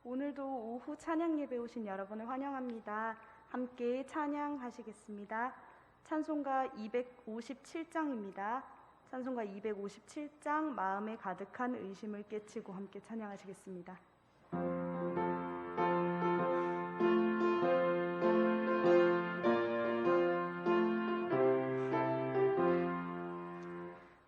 오늘도 오후 찬양 예배 오신 여러분을 환영합니다. 함께 찬양하시겠습니다. 찬송가 257장입니다. 찬송가 257장 마음에 가득한 의심을 깨치고 함께 찬양하시겠습니다.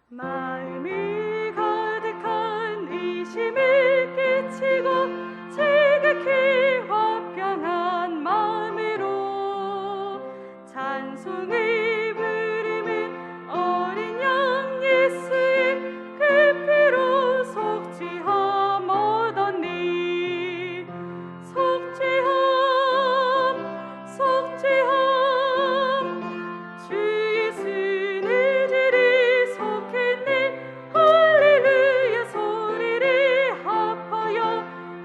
마음이 가득한 의심을 깨치고 지극히 화평한 마음으로 찬송을 부르는 어린 양 예수의 그 피로 속죄함 얻었니. 속죄함 주 예수를 지리 속했니. 할렐루야 소리를 합하여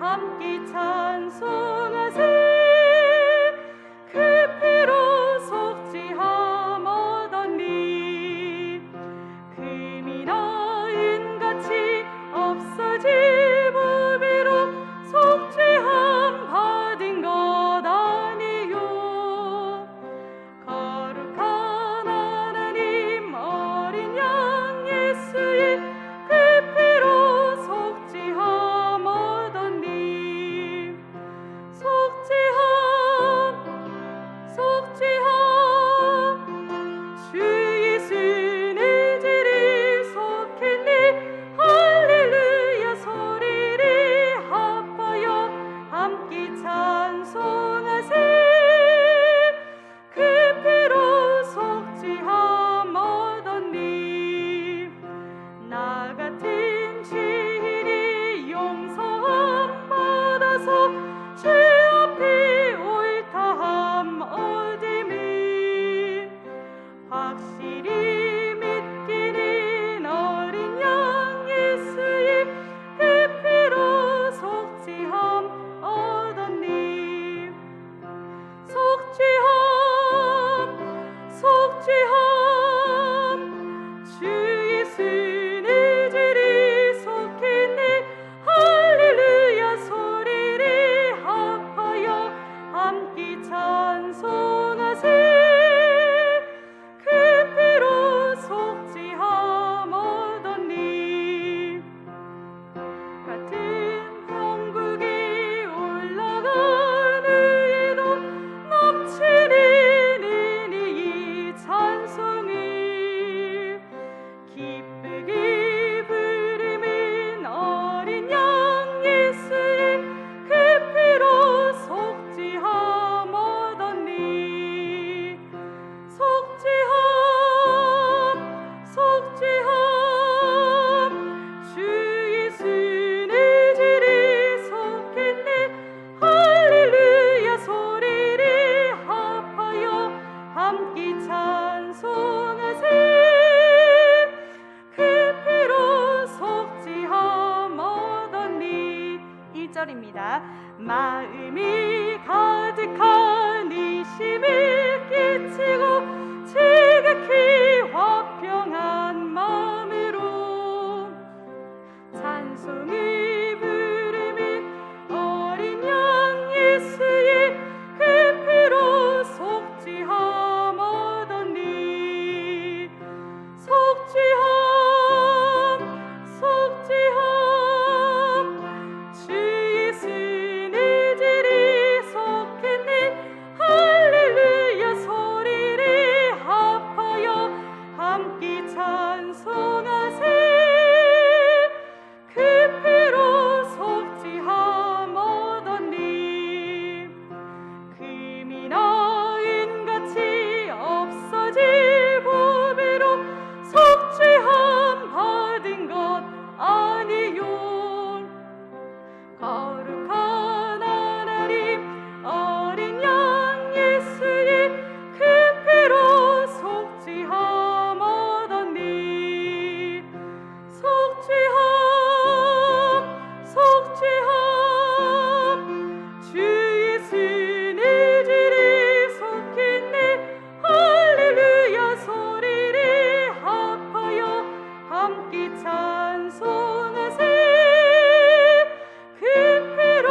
함께 찬송하세. 그 피로 속죄함 얻었니. 금이나 은같이 없어질 부비로 속죄함 받은 것 아니요. 거룩한 하나님 어린 양 예수의 그 피로 속죄함 얻었니. 속죄함 주 예수를 지리 속했니. 할렐루야 소리를 합하여 함께 찬송하세. 그 피로 속죄함 얻었니. 나 같은 죄인이 용서함 받아서 주 앞에 옳다함 얻음이. 확실히 믿기는 어린 양 예수의 그 피로 속죄함 얻었니. 속죄함 주 예수를 지리 속했니. 할렐루야 소리를 합하여 함께 찬송하세. 그 피로 속죄함 얻었니. 같은 천국에 올라간 의도 넘치는 은혜의 찬송을 기쁘게 부르는 어린 양 예수의 그 피로 속죄함 얻었니. 속죄함 주 예수를 지리 속했니. 할렐루야 소리를 합하여 함께 찬송하세. 그 피로 속죄함 얻었니. 1절입니다. 마음이 가득한 의심을 깨치고 지극히 화평한 마음으로 찬송을 부르는 어린 양 예수의 그 피로 속죄함 얻었니. 속죄함 주 예수를 지리 속했니. 할렐루야 소리를 합하여 함께 찬송하세. 그 피로 속죄함 얻었니. 금이나 은같이 없어질 보배로 속죄함 받은 것 아니요. 거룩한 하나님 어린 양 예수의 그 피로 속죄함 얻었니. 속죄함 주 예수를 지리 속했니. 할렐루야 소리를 합하여 함께 찬송하세. 그 피로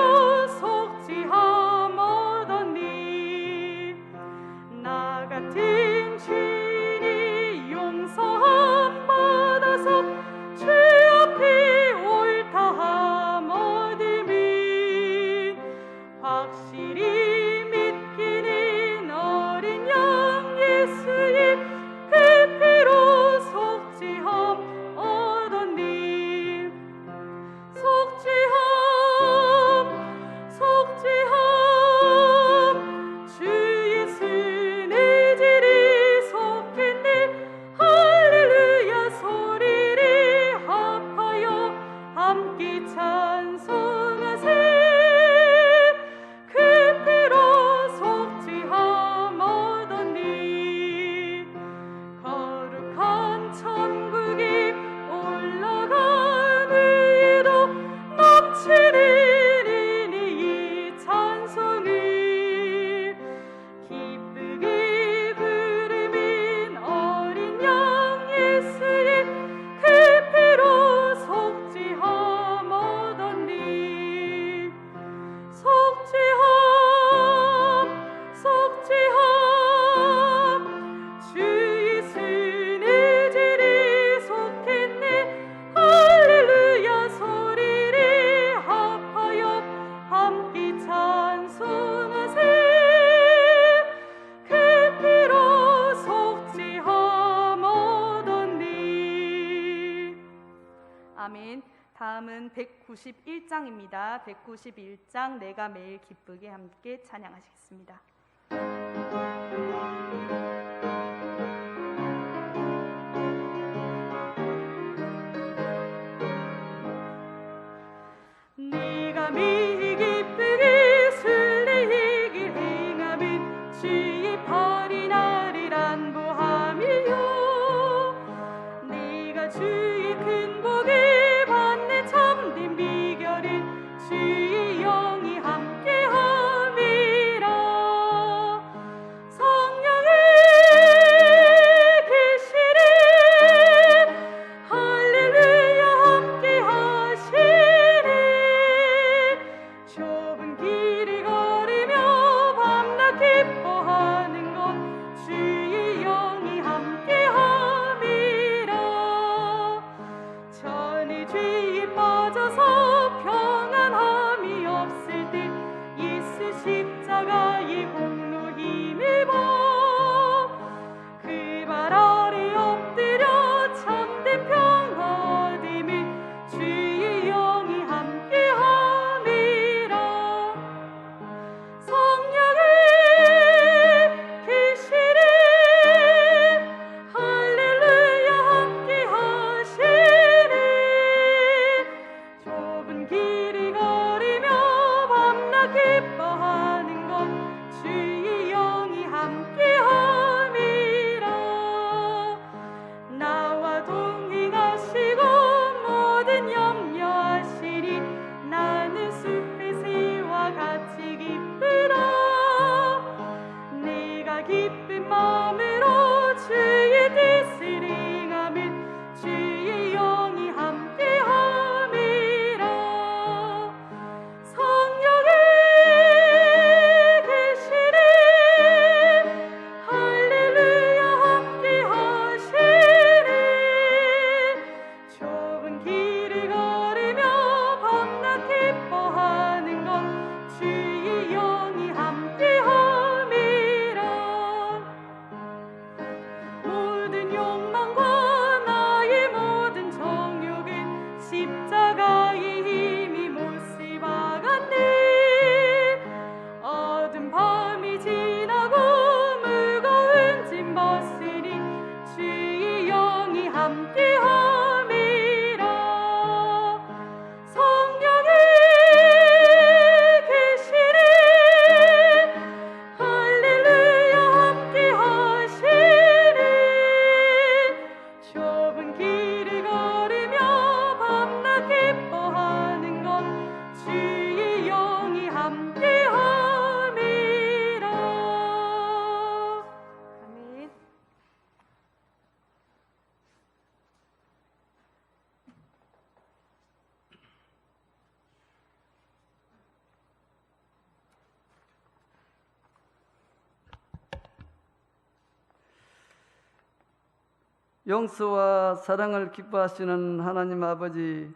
아멘. 다음은 191장입니다. 191장 내가 매일 기쁘게 함께 찬양하시겠습니다. 네가 매일 기쁘게 순례이길 행함은 주의 팔이 나를 안보함이요 네가 주의 큰 복을 받는 참된 비결은 주의 영이 함께함이라 성령의 계시를 할렐루야 함께하시리 좁은 길을 걸으며 밤낮 기뻐하는 것 주의 영이 함께함이라 전에 죄에 빠져서 평안함이 없을 때 예수 십자가의 공로 힘입어 그 발 아래 엎드려 참된 평화 얻음을 주의 영이 함께함이라 성령의 계시를 할렐루야 함께하시리 좁은 길을 걸으며 밤낮 기뻐하는 것 주의 영이 함께함이라 나와 동행하시고 모든 염려하시리 나는 숲의 새와 같이 기쁘라 내가 기쁜 마음으로 주의 뜻을 행하면 주의 영이 함께함이라 성령의 계시를 할렐루야 함께하시리 좁은 길을 걸으며 밤낮 기뻐하는 것 주의 영이 함께함이라 모든 욕망과 나의 모든 정욕은 십자가의 힘이 못을 박았네 어두운 밤이 지나고 무거운 짐 벗으니 주의 영이 함께함이라 성령의 계시를 할렐루야 함께하시리 좁은 길을 걸으며 밤낮 기뻐하는 것 주의 영이 함께함이라 아멘. 용서와 사랑을 기뻐하시는 하나님 아버지,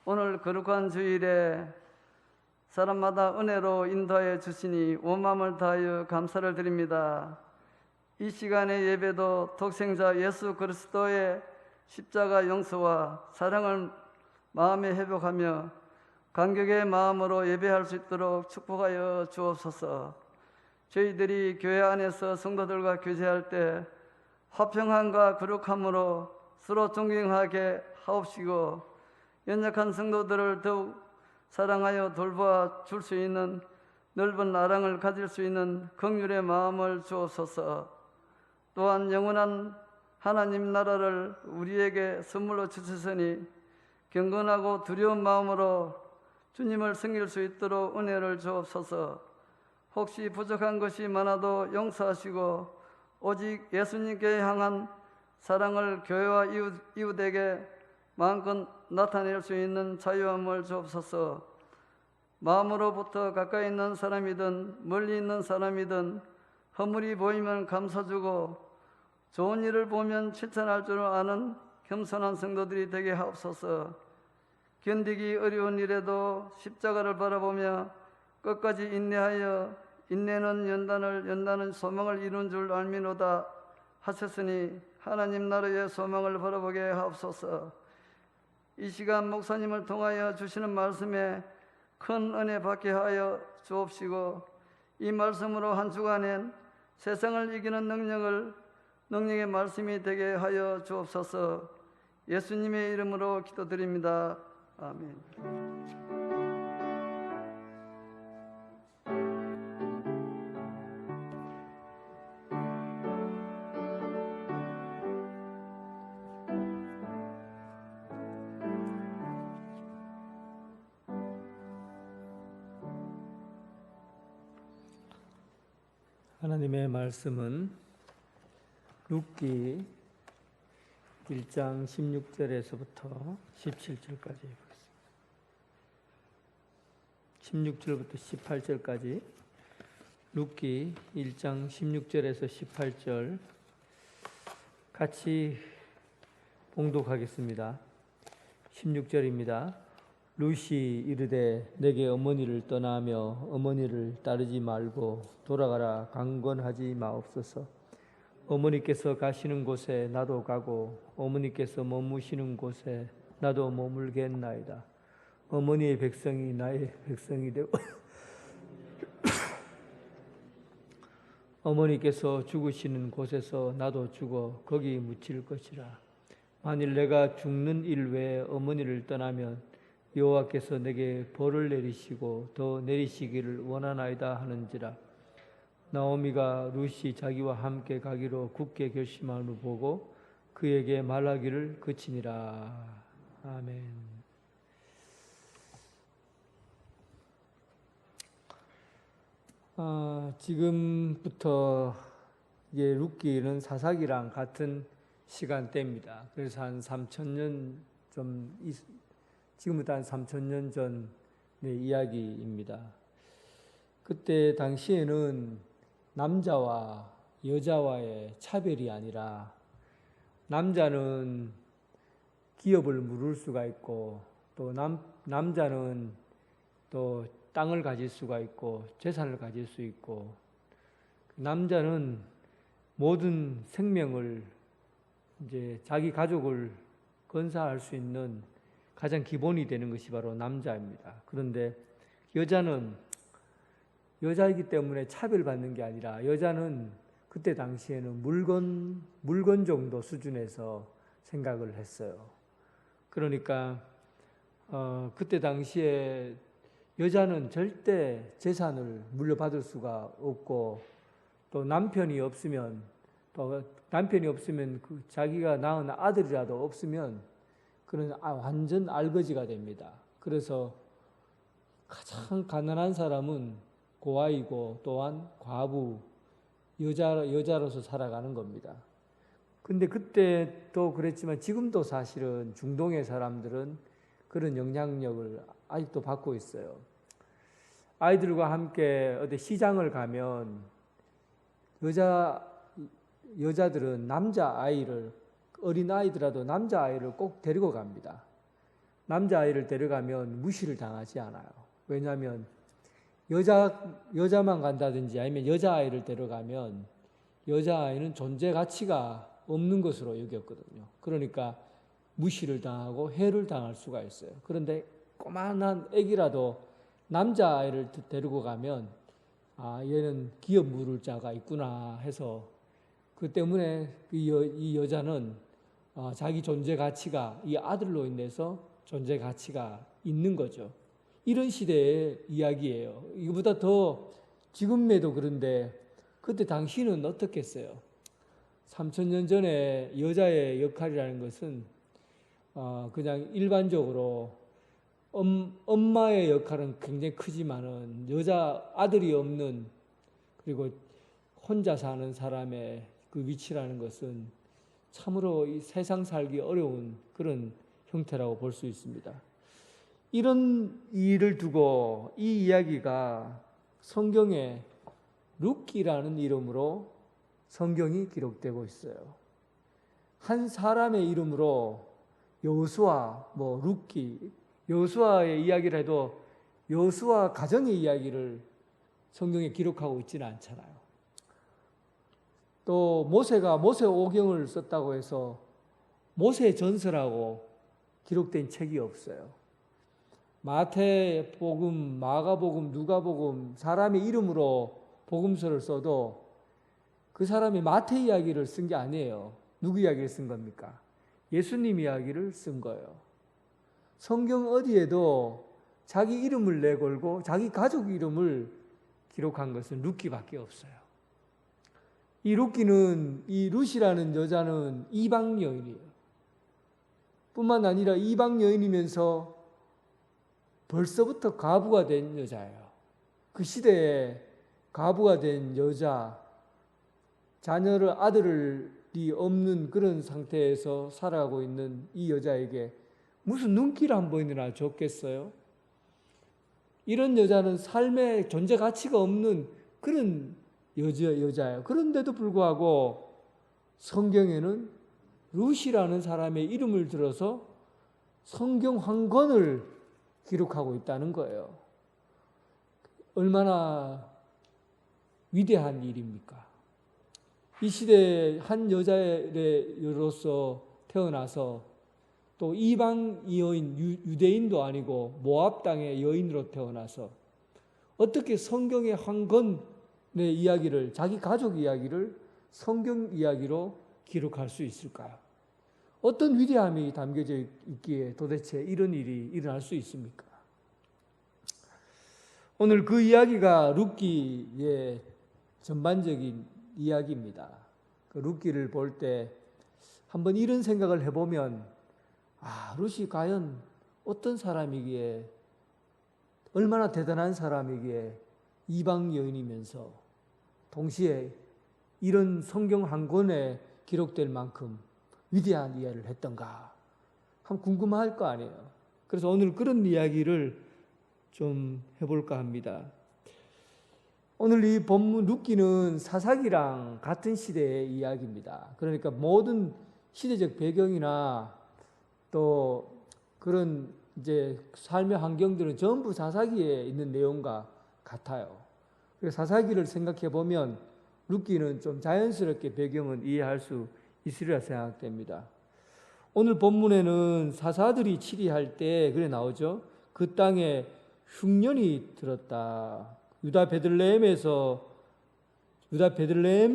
오늘 거룩한 주일에 사람마다 은혜로 인도하여 주시니 온 마음을 다하여 감사를 드립니다. 이 시간의 예배도 독생자 예수 그리스도의 십자가 용서와 사랑을 마음에 회복하며 감격의 마음으로 예배할 수 있도록 축복하여 주옵소서. 저희들이 교회 안에서 성도들과 교제할 때 화평함과 거룩함으로 서로 존경하게 하옵시고 연약한 성도들을 더욱 사랑하여 돌보아 줄 수 있는 넓은 아랑을 가질 수 있는 긍휼의 마음을 주옵소서. 또한 영원한 하나님 나라를 우리에게 선물로 주셨으니 경건하고 두려운 마음으로 주님을 섬길 수 있도록 은혜를 주옵소서. 혹시 부족한 것이 많아도 용서하시고 오직 예수님께 향한 사랑을 교회와 이웃에게 마음껏 나타낼 수 있는 자유함을 주옵소서. 마음으로부터 가까이 있는 사람이든 멀리 있는 사람이든 허물이 보이면 감사주고 좋은 일을 보면 칭찬할 줄 아는 겸손한 성도들이 되게 하옵소서. 견디기 어려운 일에도 십자가를 바라보며 끝까지 인내하여 인내는 연단을 연단은 소망을 이룬 줄 알미노다 하셨으니 하나님 나라의 소망을 바라보게 하옵소서. 이 시간 목사님을 통하여 주시는 말씀에 큰 은혜 받게 하여 주옵시고 이 말씀으로 한 주간엔 세상을 이기는 능력의 말씀이 되게 하여 주옵소서. 예수님의 이름으로 기도드립니다. 아멘. 하나님의 말씀은 룻기 1장 16절에서부터 17절까지 보겠습니다. 16절부터 18절까지 룻기 1장 16절에서 18절 같이 봉독하겠습니다. 16절입니다. 룻이 이르되 내게 어머니를 떠나며 어머니를 따르지 말고 돌아가라 강권하지 마옵소서. 어머니께서 가시는 곳에 나도 가고 어머니께서 머무시는 곳에 나도 머물겠나이다. 어머니의 백성이 나의 백성이 되고 어머니께서 죽으시는 곳에서 나도 죽어 거기 묻힐 것이라. 만일 내가 죽는 일 외에 어머니를 떠나면 여호와께서 내게 벌을 내리시고 더 내리시기를 원하나이다 하는지라. 나오미가 룻이 자기와 함께 가기로 굳게 결심함을 보고 그에게 말하기를 그치니라. 아멘. 지금부터 이게 룻기는 사사기랑 같은 시간대입니다. 그래서 한 3,000년 지금부터 한 3,000년 전의 이야기입니다. 그때 당시에는 남자와 여자와의 차별이 아니라 남자는 기업을 물을 수가 있고 또 남자는 또 땅을 가질 수가 있고 재산을 가질 수 있고 남자는 모든 생명을 이제 자기 가족을 건사할 수 있는 가장 기본이 되는 것이 바로 남자입니다. 그런데 여자는 여자이기 때문에 차별받는 게 아니라 여자는 그때 당시에는 물건 정도 수준에서 생각을 했어요. 그러니까 그때 당시에 여자는 절대 재산을 물려받을 수가 없고 또 남편이 없으면 그 자기가 낳은 아들이라도 없으면 그런 완전 알거지가 됩니다. 그래서 가장 가난한 사람은 고아이고 또한 과부, 여자로서 살아가는 겁니다. 근데 그때도 그랬지만 지금도 사실은 중동의 사람들은 그런 영향력을 아직도 받고 있어요. 아이들과 함께 어디 시장을 가면 여자들은 남자아이를 어린아이들라도 남자아이를 꼭 데리고 갑니다. 남자아이를 데려가면 무시를 당하지 않아요. 왜냐하면 여자만 간다든지 아니면 여자아이를 데려가면 여자아이는 존재 가치가 없는 것으로 여겼거든요. 그러니까 무시를 당하고 해를 당할 수가 있어요. 그런데 꼬만한 애기라도 남자아이를 데리고 가면 얘는 기업 물을 자가 있구나 해서 그 때문에 이 여자는 자기 존재 가치가 이 아들로 인해서 존재 가치가 있는 거죠. 이런 시대의 이야기예요. 이거보다 더 지금에도 그런데 그때 당시는 어떻겠어요? 3,000년 전에 여자의 역할이라는 것은 그냥 일반적으로 엄마의 역할은 굉장히 크지만은 여자 아들이 없는 그리고 혼자 사는 사람의 그 위치라는 것은 참으로 이 세상 살기 어려운 그런 형태라고 볼 수 있습니다. 이런 일을 두고 이 이야기가 성경에 룻기라는 이름으로 성경이 기록되고 있어요. 한 사람의 이름으로 여호수아, 룻기, 여호수아의 이야기를 해도 여호수아 가정의 이야기를 성경에 기록하고 있지는 않잖아요. 또 모세가 모세오경을 썼다고 해서 모세 전서라고 기록된 책이 없어요. 마태복음, 마가복음, 누가복음 사람의 이름으로 복음서를 써도 그 사람이 마태 이야기를 쓴 게 아니에요. 누구 이야기를 쓴 겁니까? 예수님 이야기를 쓴 거예요. 성경 어디에도 자기 이름을 내걸고 자기 가족 이름을 기록한 것은 루키밖에 없어요. 이 루키는, 이 룻이라는 여자는 이방 여인이에요. 뿐만 아니라 이방 여인이면서 벌써부터 과부가 된 여자예요. 그 시대에 과부가 된 여자, 자녀를, 아들이 없는 그런 상태에서 살아가고 있는 이 여자에게 무슨 눈길 한 번이나 줬겠어요? 이런 여자는 삶의 존재 가치가 없는 그런 여자예요. 그런데도 불구하고 성경에는 룻이라는 사람의 이름을 들어서 성경 한 권을 기록하고 있다는 거예요. 얼마나 위대한 일입니까? 이 시대에 한 여자로서 태어나서 또 이방 여인, 유대인도 아니고 모압 땅의 여인으로 태어나서 어떻게 성경의 한 권의 이야기를, 자기 가족 이야기를 성경 이야기로 기록할 수 있을까요? 어떤 위대함이 담겨져 있기에 도대체 이런 일이 일어날 수 있습니까? 오늘 그 이야기가 룻기의 전반적인 이야기입니다. 그 룻기를 볼 때 한번 이런 생각을 해보면, 룻이 과연 어떤 사람이기에, 얼마나 대단한 사람이기에 이방 여인이면서 동시에 이런 성경 한 권에 기록될 만큼 위대한 이야기를 했던가 한번 궁금할 거 아니에요. 그래서 오늘 그런 이야기를 좀 해볼까 합니다. 오늘 이 본문 룻기는 사사기랑 같은 시대의 이야기입니다. 그러니까 모든 시대적 배경이나 또 그런 이제 삶의 환경들은 전부 사사기에 있는 내용과 같아요. 그래서 사사기를 생각해 보면 룻기는 좀 자연스럽게 배경은 이해할 수 있으리라 생각됩니다. 오늘 본문에는 사사들이 치리할 때 그래 나오죠. 그 땅에 흉년이 들었다. 유다 베들레헴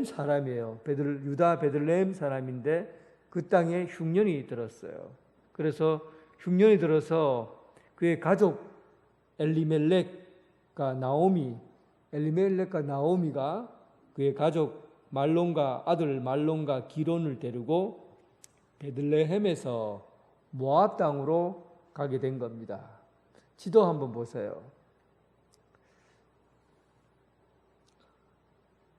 사람이에요. 유다 베들레헴 사람인데 그 땅에 흉년이 들었어요. 그래서 흉년이 들어서 그의 가족 엘리멜렉과 나오미가 그의 가족 말론과 아들 말론과 기론을 데리고 베들레헴에서 모압 땅으로 가게 된 겁니다. 지도 한번 보세요.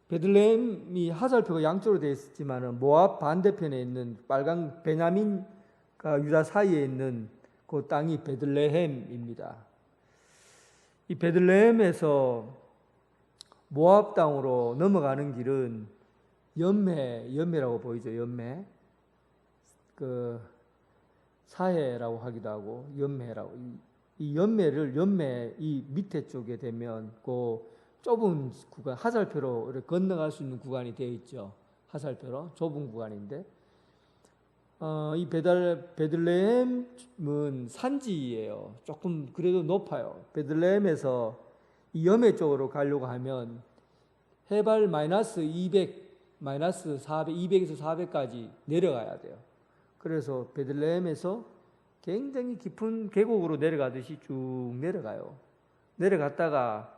베들레헴이 하살표가 양쪽으로 되어 있지만 모압 반대편에 있는 빨간 베냐민과 유다 사이에 있는 그 땅이 베들레헴입니다. 이 베들레헴에서 모압 땅으로 넘어가는 길은 연매라고 보이죠. 연매. 그 사해라고 하기도 하고 연매라고. 이 연매 이 밑에 쪽에 되면 그 좁은 구간, 하살표로 이렇게 건너갈 수 있는 구간이 되어 있죠. 하살표로 좁은 구간인데, 이 베들레헴은 산지예요. 조금 그래도 높아요. 베들레헴에서 이 염해 쪽으로 가려고 하면 해발 마이너스 200, 마이너스 400, 200에서 400까지 내려가야 돼요. 그래서 베들레헴에서 굉장히 깊은 계곡으로 내려가듯이 쭉 내려가요. 내려갔다가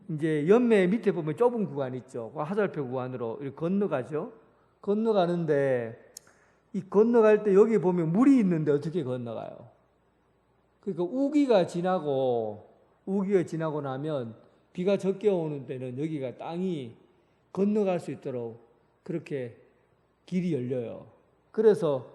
이제 연매 밑에 보면 좁은 구간 있죠. 그 하살표 구간으로 이렇게 건너가죠. 건너가는데 이 건너갈 때 여기 보면 물이 있는데 어떻게 건너가요? 그러니까 우기가 지나고 나면 비가 적게 오는 때는 여기가 땅이 건너갈 수 있도록 그렇게 길이 열려요. 그래서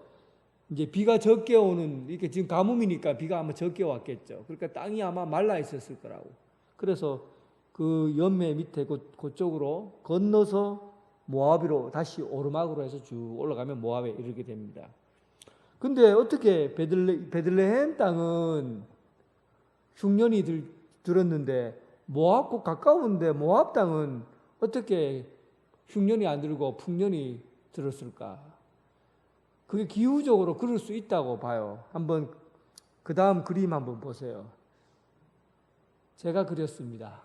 이제 비가 적게 오는, 이렇게 지금 가뭄이니까 비가 아마 적게 왔겠죠. 그러니까 땅이 아마 말라 있었을 거라고. 그래서 그 연매 밑에 그쪽으로 건너서 모압으로 다시 오르막으로 해서 쭉 올라가면 모압에 이르게 됩니다. 근데 어떻게 베들레헴 땅은 흉년이 들었는데 모압과 가까운데 모압 땅은 어떻게 흉년이 안 들고 풍년이 들었을까? 그게 기후적으로 그럴 수 있다고 봐요. 한번 그 다음 그림 한번 보세요. 제가 그렸습니다.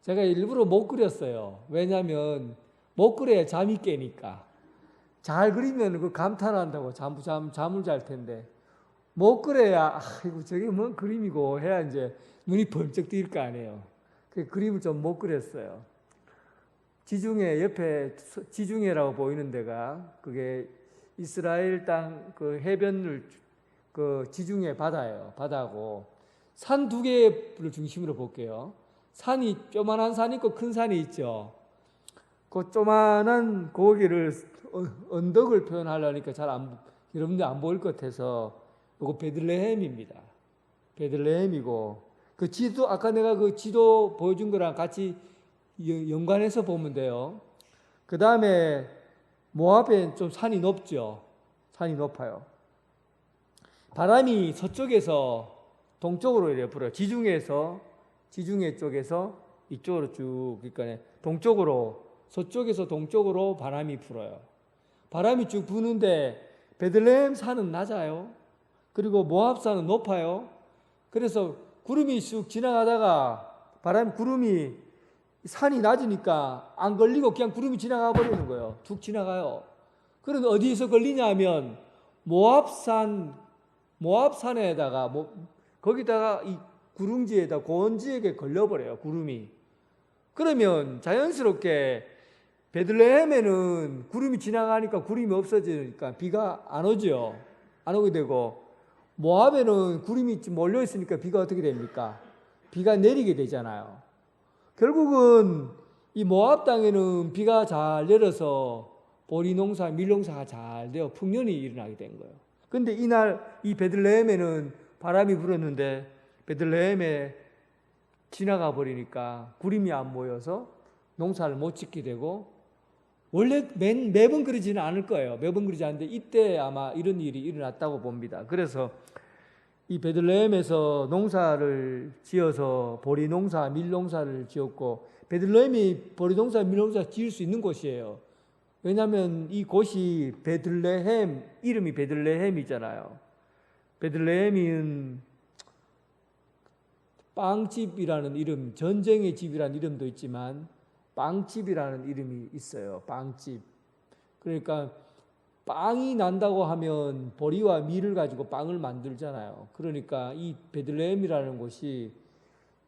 제가 일부러 못 그렸어요. 왜냐하면 못 그려야 잠이 깨니까. 잘 그리면 그 감탄한다고 잠을 잘 텐데 못 그려야 아이고 저게 뭔 그림이고 해야 이제 눈이 번쩍 뜨일 거 아니에요. 그 그림을 좀 못 그렸어요. 지중해 옆에 지중해라고 보이는 데가 그게 이스라엘 땅 그 해변을 그 지중해 바다예요. 바다고 산 두 개를 중심으로 볼게요. 산이 조만한 산이 있고 큰 산이 있죠. 그 조만한 거기를 언덕을 표현하려니까 여러분들 안 보일 것 같아서 이거 베들레헴입니다. 베들레헴이고 그 지도 아까 내가 그 지도 보여준 거랑 같이 연관해서 보면 돼요. 그 다음에 모압에 좀 산이 높죠. 산이 높아요. 바람이 서쪽에서 동쪽으로 이렇게 불어요. 지중해 쪽에서 이쪽으로 쭉 그러니까 동쪽으로 서쪽에서 동쪽으로 바람이 불어요. 바람이 쭉 부는데 베들레헴 산은 낮아요. 그리고 모압 산은 높아요. 그래서 구름이 쑥 지나가다가 구름이 산이 낮으니까 안 걸리고 그냥 구름이 지나가 버리는 거예요. 툭 지나가요. 그런데 어디에서 걸리냐 하면 모압산에다가 거기다가 이 구릉지에다 고원지에게 걸려버려요. 구름이. 그러면 자연스럽게 베들레헴에는 구름이 지나가니까 구름이 없어지니까 비가 안 오죠. 안 오게 되고 모압에는 구름이 몰려 있으니까 비가 어떻게 됩니까? 비가 내리게 되잖아요. 결국은 이 모압 땅에는 비가 잘 내려서 보리 농사, 밀 농사가 잘 되어 풍년이 일어나게 된 거예요. 근데 이날 이 베들레헴에는 바람이 불었는데 베들레헴에 지나가 버리니까 구름이 안 모여서 농사를 못 짓게 되고 원래 매번 그러지는 않을 거예요. 매번 그러지 않는데 이때 아마 이런 일이 일어났다고 봅니다. 그래서 이 베들레헴에서 농사를 지어서 보리 농사, 밀 농사를 지었고 베들레헴이 보리 농사, 밀 농사 지을 수 있는 곳이에요. 왜냐하면 이 곳이 베들레헴, 이름이 베들레헴이잖아요. 베들레헴은 빵집이라는 이름, 전쟁의 집이라는 이름도 있지만 빵집이라는 이름이 있어요. 빵집. 그러니까 빵이 난다고 하면 보리와 밀을 가지고 빵을 만들잖아요. 그러니까 이 베들레헴이라는 곳이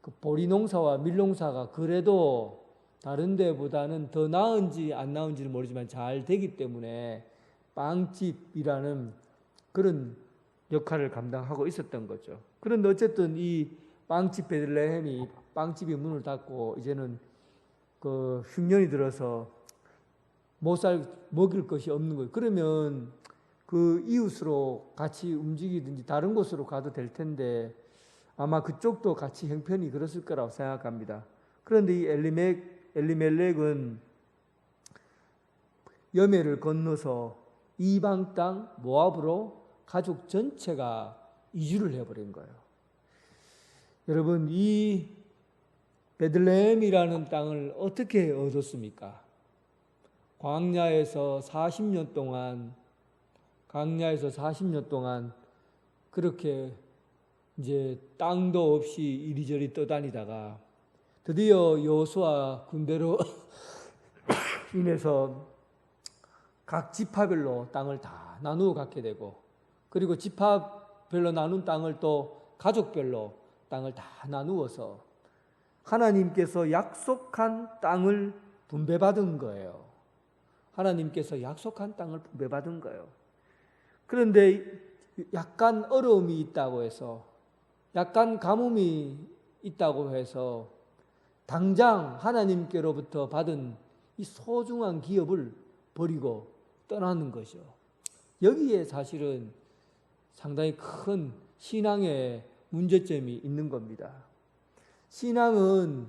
그 보리 농사와 밀 농사가 그래도 다른 데보다는 더 나은지 안 나은지는 모르지만 잘 되기 때문에 빵집이라는 그런 역할을 감당하고 있었던 거죠. 그런데 어쨌든 이 빵집 베들레헴이 빵집이 문을 닫고 이제는 그 흉년이 들어서 먹일 것이 없는 거예요. 그러면 그 이웃으로 같이 움직이든지 다른 곳으로 가도 될 텐데 아마 그쪽도 같이 형편이 그랬을 거라고 생각합니다. 그런데 이 엘리멜렉은 여매를 건너서 이방 땅 모압으로 가족 전체가 이주를 해버린 거예요. 여러분 이 베들레헴이라는 땅을 어떻게 얻었습니까? 광야에서 40년 동안 그렇게 이제 땅도 없이 이리저리 떠다니다가 드디어 여호수아 군대로 인해서 각 지파별로 땅을 다 나누어 갖게 되고 그리고 지파별로 나눈 땅을 또 가족별로 땅을 다 나누어서 하나님께서 약속한 땅을 분배받은 거예요. 하나님께서 약속한 땅을 분배받은 거예요. 그런데 약간 어려움이 있다고 해서 약간 가뭄이 있다고 해서 당장 하나님께로부터 받은 이 소중한 기업을 버리고 떠나는 거죠. 여기에 사실은 상당히 큰 신앙의 문제점이 있는 겁니다. 신앙은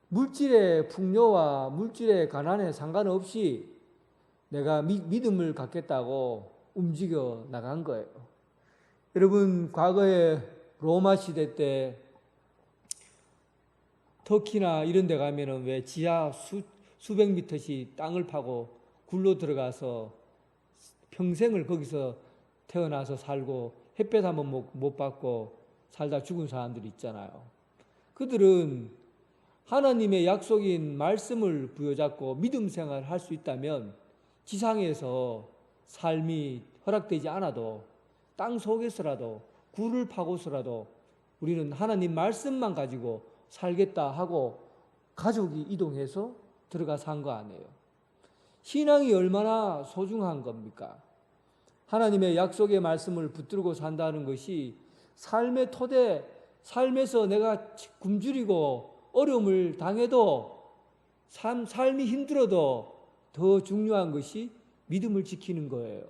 물질의 풍요와 물질의 가난에 상관없이 내가 믿음을 갖겠다고 움직여 나간 거예요. 여러분 과거에 로마 시대 때 터키나 이런 데 가면은 왜 지하 수백 미터씩 땅을 파고 굴러 들어가서 평생을 거기서 태어나서 살고 햇볕 한번 못 받고 살다 죽은 사람들이 있잖아요. 그들은 하나님의 약속인 말씀을 부여잡고 믿음 생활을 할 수 있다면 지상에서 삶이 허락되지 않아도 땅 속에서라도 굴을 파고서라도 우리는 하나님 말씀만 가지고 살겠다 하고 가족이 이동해서 들어가 산 거 아니에요. 신앙이 얼마나 소중한 겁니까? 하나님의 약속의 말씀을 붙들고 산다는 것이 삶의 토대, 삶에서 내가 굶주리고 어려움을 당해도 삶이 힘들어도 더 중요한 것이 믿음을 지키는 거예요.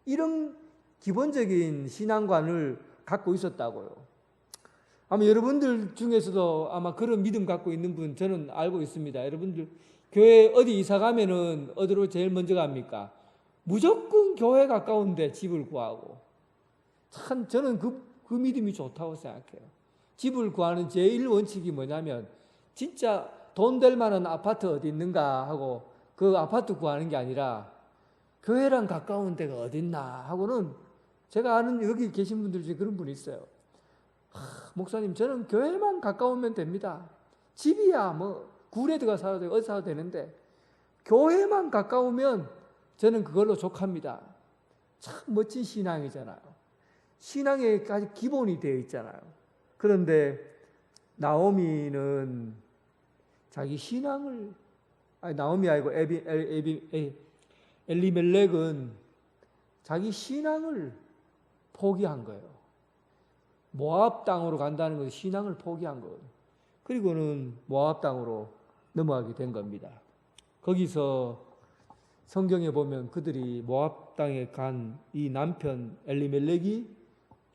이런 기본적인 신앙관을 갖고 있었다고요. 아마 여러분들 중에서도 아마 그런 믿음 갖고 있는 분 저는 알고 있습니다. 여러분들 교회 어디 이사 가면은 어디로 제일 먼저 갑니까? 무조건 교회 가까운데 집을 구하고. 참 저는 그 믿음이 좋다고 생각해요. 집을 구하는 제일 원칙이 뭐냐면 진짜 돈 될 만한 아파트 어디 있는가 하고 그 아파트 구하는 게 아니라 교회랑 가까운 데가 어딨나 하고는 제가 아는 여기 계신 분들 중에 그런 분이 있어요. 목사님 저는 교회만 가까우면 됩니다. 집이야 뭐 굴에 들어가 살아도 되고 어디 살아도 되는데 교회만 가까우면 저는 그걸로 족합니다. 참 멋진 신앙이잖아요. 신앙의 아주 기본이 되어 있잖아요. 그런데 나오미는 자기 신앙을 나오미 아니고 엘리멜렉은 자기 신앙을 포기한 거예요. 모압 땅으로 간다는 것은 신앙을 포기한 거예요. 그리고는 모압 땅으로 넘어가게 된 겁니다. 거기서 성경에 보면 그들이 모압 땅에 간 이 남편 엘리멜렉이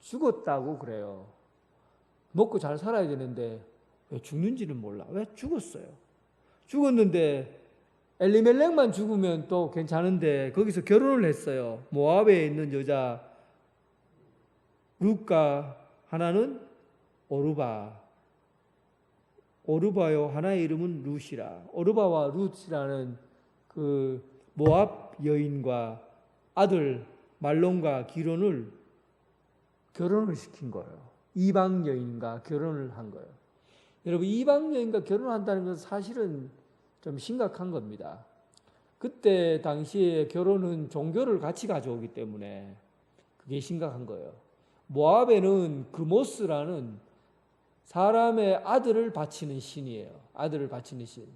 죽었다고 그래요. 먹고 잘 살아야 되는데 왜 죽는지는 몰라. 왜 죽었어요? 죽었는데 엘리멜렉만 죽으면 또 괜찮은데 거기서 결혼을 했어요. 모압에 있는 여자 룻과 하나는 오르바요. 하나의 이름은 룻이라. 오르바와 룻이라는 그 모압 여인과 아들 말론과 기론을 결혼을 시킨 거예요. 이방 여인과 결혼을 한 거예요. 여러분 이방 여인과 결혼한다는 것은 사실은 좀 심각한 겁니다. 그때 당시에 결혼은 종교를 같이 가져오기 때문에 그게 심각한 거예요. 모압에는 그모스라는 사람의 아들을 바치는 신이에요. 아들을 바치는 신.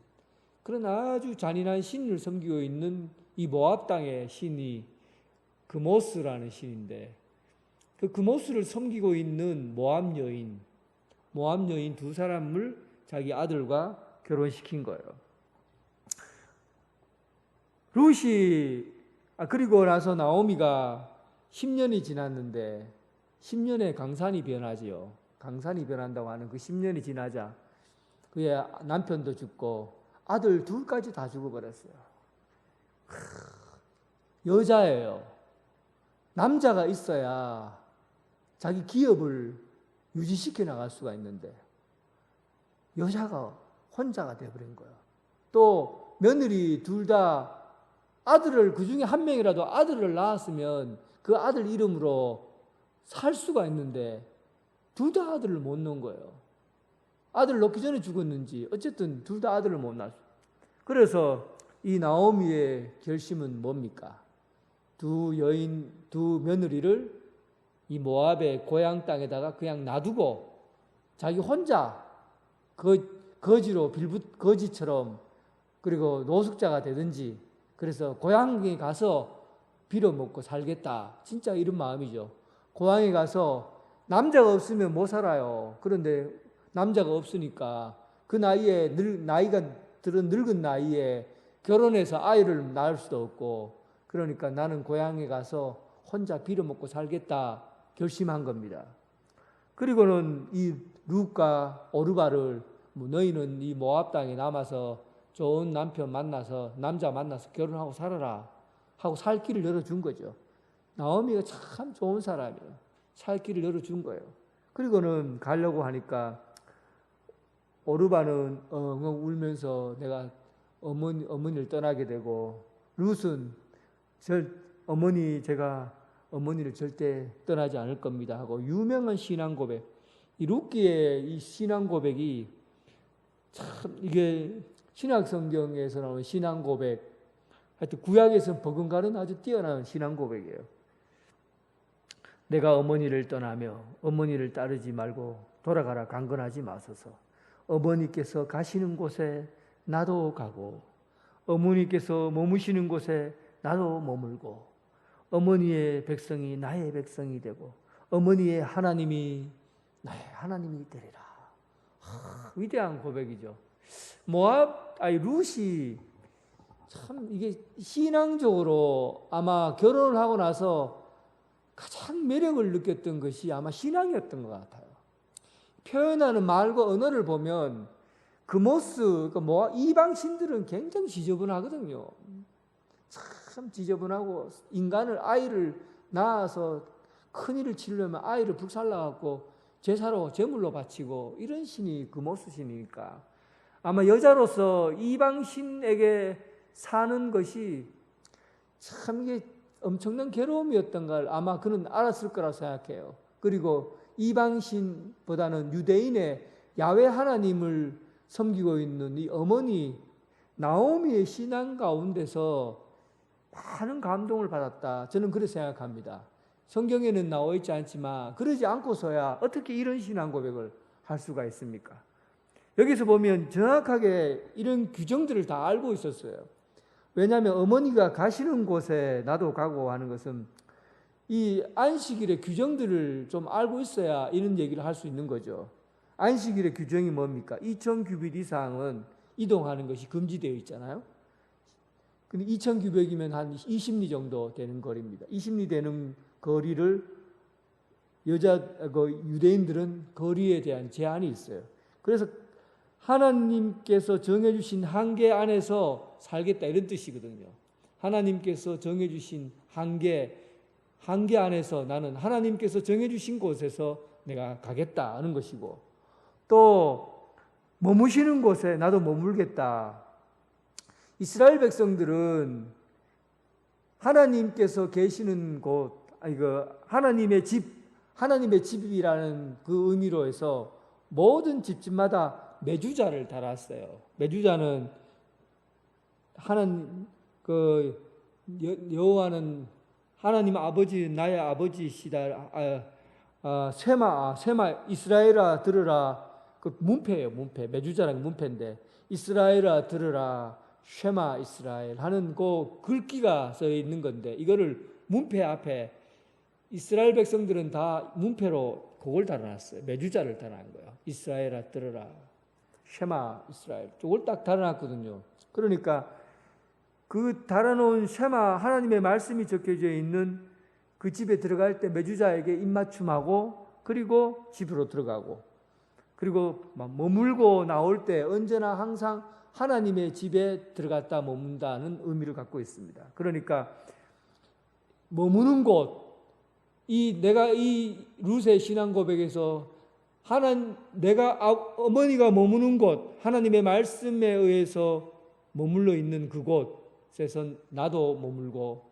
그런 아주 잔인한 신을 섬기고 있는 이 모압 땅의 신이 그모스라는 신인데 그 그모스를 섬기고 있는 모압 여인 두 사람을 자기 아들과 결혼시킨 거예요. 룻이 그리고 나서 나오미가 10년이 지났는데 10년에 강산이 변하지요. 강산이 변한다고 하는 그 10년이 지나자 그의 남편도 죽고 아들 둘까지 다 죽어버렸어요. 여자예요. 남자가 있어야 자기 기업을 유지시켜 나갈 수가 있는데 여자가 혼자가 되어버린 거예요. 또 며느리 둘 다 아들을 그 중에 한 명이라도 아들을 낳았으면 그 아들 이름으로 살 수가 있는데 둘 다 아들을 못 낳은 거예요. 아들 낳기 전에 죽었는지 어쨌든 둘 다 아들을 못 낳았어요. 그래서 이 나오미의 결심은 뭡니까? 두 며느리를 이 모압의 고향 땅에다가 그냥 놔두고 자기 혼자 거지처럼 그리고 노숙자가 되든지 그래서 고향에 가서 빌어먹고 살겠다. 진짜 이런 마음이죠. 고향에 가서 남자가 없으면 못 살아요. 그런데 남자가 없으니까 그 나이에 나이가 들은 늙은 나이에 결혼해서 아이를 낳을 수도 없고 그러니까 나는 고향에 가서 혼자 빌어먹고 살겠다 결심한 겁니다. 그리고는 이 룻과 오르바를 너희는 이 모압 땅에 남아서 좋은 남자 만나서 결혼하고 살아라 하고 살 길을 열어준 거죠. 나오미가 참 좋은 사람이에요. 살 길을 열어준 거예요. 그리고는 가려고 하니까 오르바는 엉엉 울면서 내가 어머니를 떠나게 되고 룻은 제가 어머니를 절대 떠나지 않을 겁니다 하고 유명한 신앙 고백, 이 룻기의 이 신앙 고백이 참 이게 신약 성경에서 나오는 신앙 고백, 하여튼 구약에서 버금가는 아주 뛰어난 신앙 고백이에요. 내가 어머니를 떠나며 어머니를 따르지 말고 돌아가라 강건하지 마소서. 어머니께서 가시는 곳에 나도 가고 어머니께서 머무시는 곳에 나도 머물고 어머니의 백성이 나의 백성이 되고 어머니의 하나님이 나의 하나님이 되리라. 위대한 고백이죠. 룻이 참 이게 신앙적으로 아마 결혼을 하고 나서 가장 매력을 느꼈던 것이 아마 신앙이었던 것 같아요. 표현하는 말과 언어를 보면 그 모습, 이방신들은 굉장히 지저분하거든요. 참 지저분하고 아이를 낳아서 큰일을 치려면 아이를 불살라갖고 제사로 제물로 바치고 이런 신이 그 모습 신이니까 아마 여자로서 이방신에게 사는 것이 참 이게 엄청난 괴로움이었던 걸 아마 그는 알았을 거라고 생각해요. 그리고 이방신보다는 유대인의 야훼 하나님을 섬기고 있는 이 어머니 나오미의 신앙 가운데서 많은 감동을 받았다. 저는 그렇게 생각합니다. 성경에는 나와 있지 않지만 그러지 않고서야 어떻게 이런 신앙 고백을 할 수가 있습니까? 여기서 보면 정확하게 이런 규정들을 다 알고 있었어요. 왜냐하면 어머니가 가시는 곳에 나도 가고 하는 것은 이 안식일의 규정들을 좀 알고 있어야 이런 얘기를 할 수 있는 거죠. 안식일의 규정이 뭡니까? 2000규빗 이상은 이동하는 것이 금지되어 있잖아요. 근데 2000규빗이면 한 20리 정도 되는 거리입니다. 20리 되는 거리를 유대인들은 거리에 대한 제한이 있어요. 그래서 하나님께서 정해주신 한계 안에서 살겠다 이런 뜻이거든요. 하나님께서 정해주신 한계 안에서 나는 하나님께서 정해주신 곳에서 내가 가겠다 하는 것이고 또 머무시는 곳에 나도 머물겠다. 이스라엘 백성들은 하나님께서 계시는 곳, 하나님의 집이라는 그 의미로 해서 모든 집집마다 메주자를 달았어요. 메주자는 여호와는 하나님 아버지 나의 아버지시다. 셈아 이스라엘아 들으라. 그 문패예요. 문패. 메주자라는 문패인데 이스라엘아 들으라. 쉐마 이스라엘 하는 그 글귀가 써 있는 건데 이거를 문패 앞에 이스라엘 백성들은 다 문패로 그걸 달아놨어요. 메주자를 달아놓은 거예요. 이스라엘아 들으라. 쉐마 이스라엘. 저걸 딱 달아놨거든요. 그러니까 그 달아놓은 쉐마 하나님의 말씀이 적혀져 있는 그 집에 들어갈 때 메주자에게 입맞춤하고 그리고 집으로 들어가고 그리고 머물고 나올 때 언제나 항상 하나님의 집에 들어갔다 머문다는 의미를 갖고 있습니다. 그러니까 머무는 곳, 내가 이 룻의 신앙 고백에서 내가 어머니가 머무는 곳, 하나님의 말씀에 의해서 머물러 있는 그곳에서 나도 머물고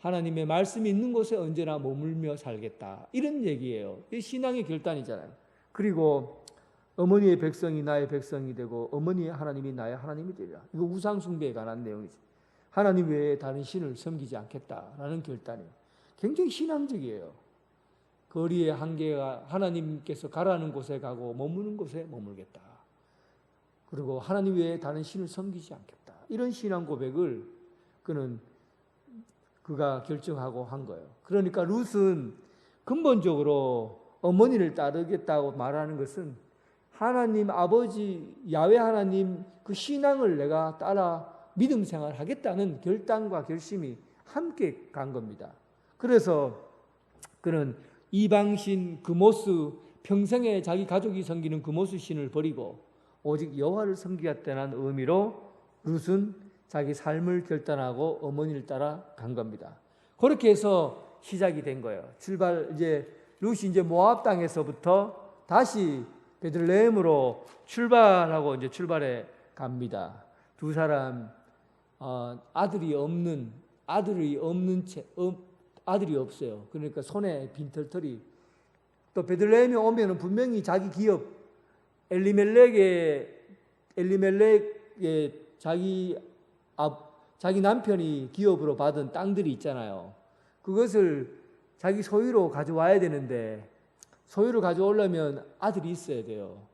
하나님의 말씀이 있는 곳에 언제나 머물며 살겠다. 이런 얘기예요. 이 신앙의 결단이잖아요. 그리고 어머니의 백성이 나의 백성이 되고 어머니의 하나님이 나의 하나님이 되리라. 이거 우상 숭배에 관한 내용이지. 하나님 외에 다른 신을 섬기지 않겠다라는 결단이에요. 굉장히 신앙적이에요. 거리의 한계가 하나님께서 가라는 곳에 가고 머무는 곳에 머물겠다. 그리고 하나님 외에 다른 신을 섬기지 않겠다. 이런 신앙 고백을 그가 결정하고 한 거예요. 그러니까 룻은 근본적으로 어머니를 따르겠다고 말하는 것은 하나님 아버지 야훼 하나님 그 신앙을 내가 따라 믿음 생활하겠다는 결단과 결심이 함께 간 겁니다. 그래서 그는 이방신 그모스 평생에 자기 가족이 섬기는 그모스 신을 버리고 오직 여호와를 섬기겠다는 의미로 룻은 자기 삶을 결단하고 어머니를 따라 간 겁니다. 그렇게 해서 시작이 된 거예요. 룻이 이제 모압 땅에서부터 다시 베들레헴으로 출발해 갑니다. 두 사람 아들이 없는 아들이 아들이 없어요. 그러니까 손에 빈털털이. 또 베들레헴에 오면은 분명히 자기 기업 엘리멜렉의 자기 남편이 기업으로 받은 땅들이 있잖아요. 그것을 자기 소유로 가져와야 되는데 소유로 가져오려면 아들이 있어야 돼요.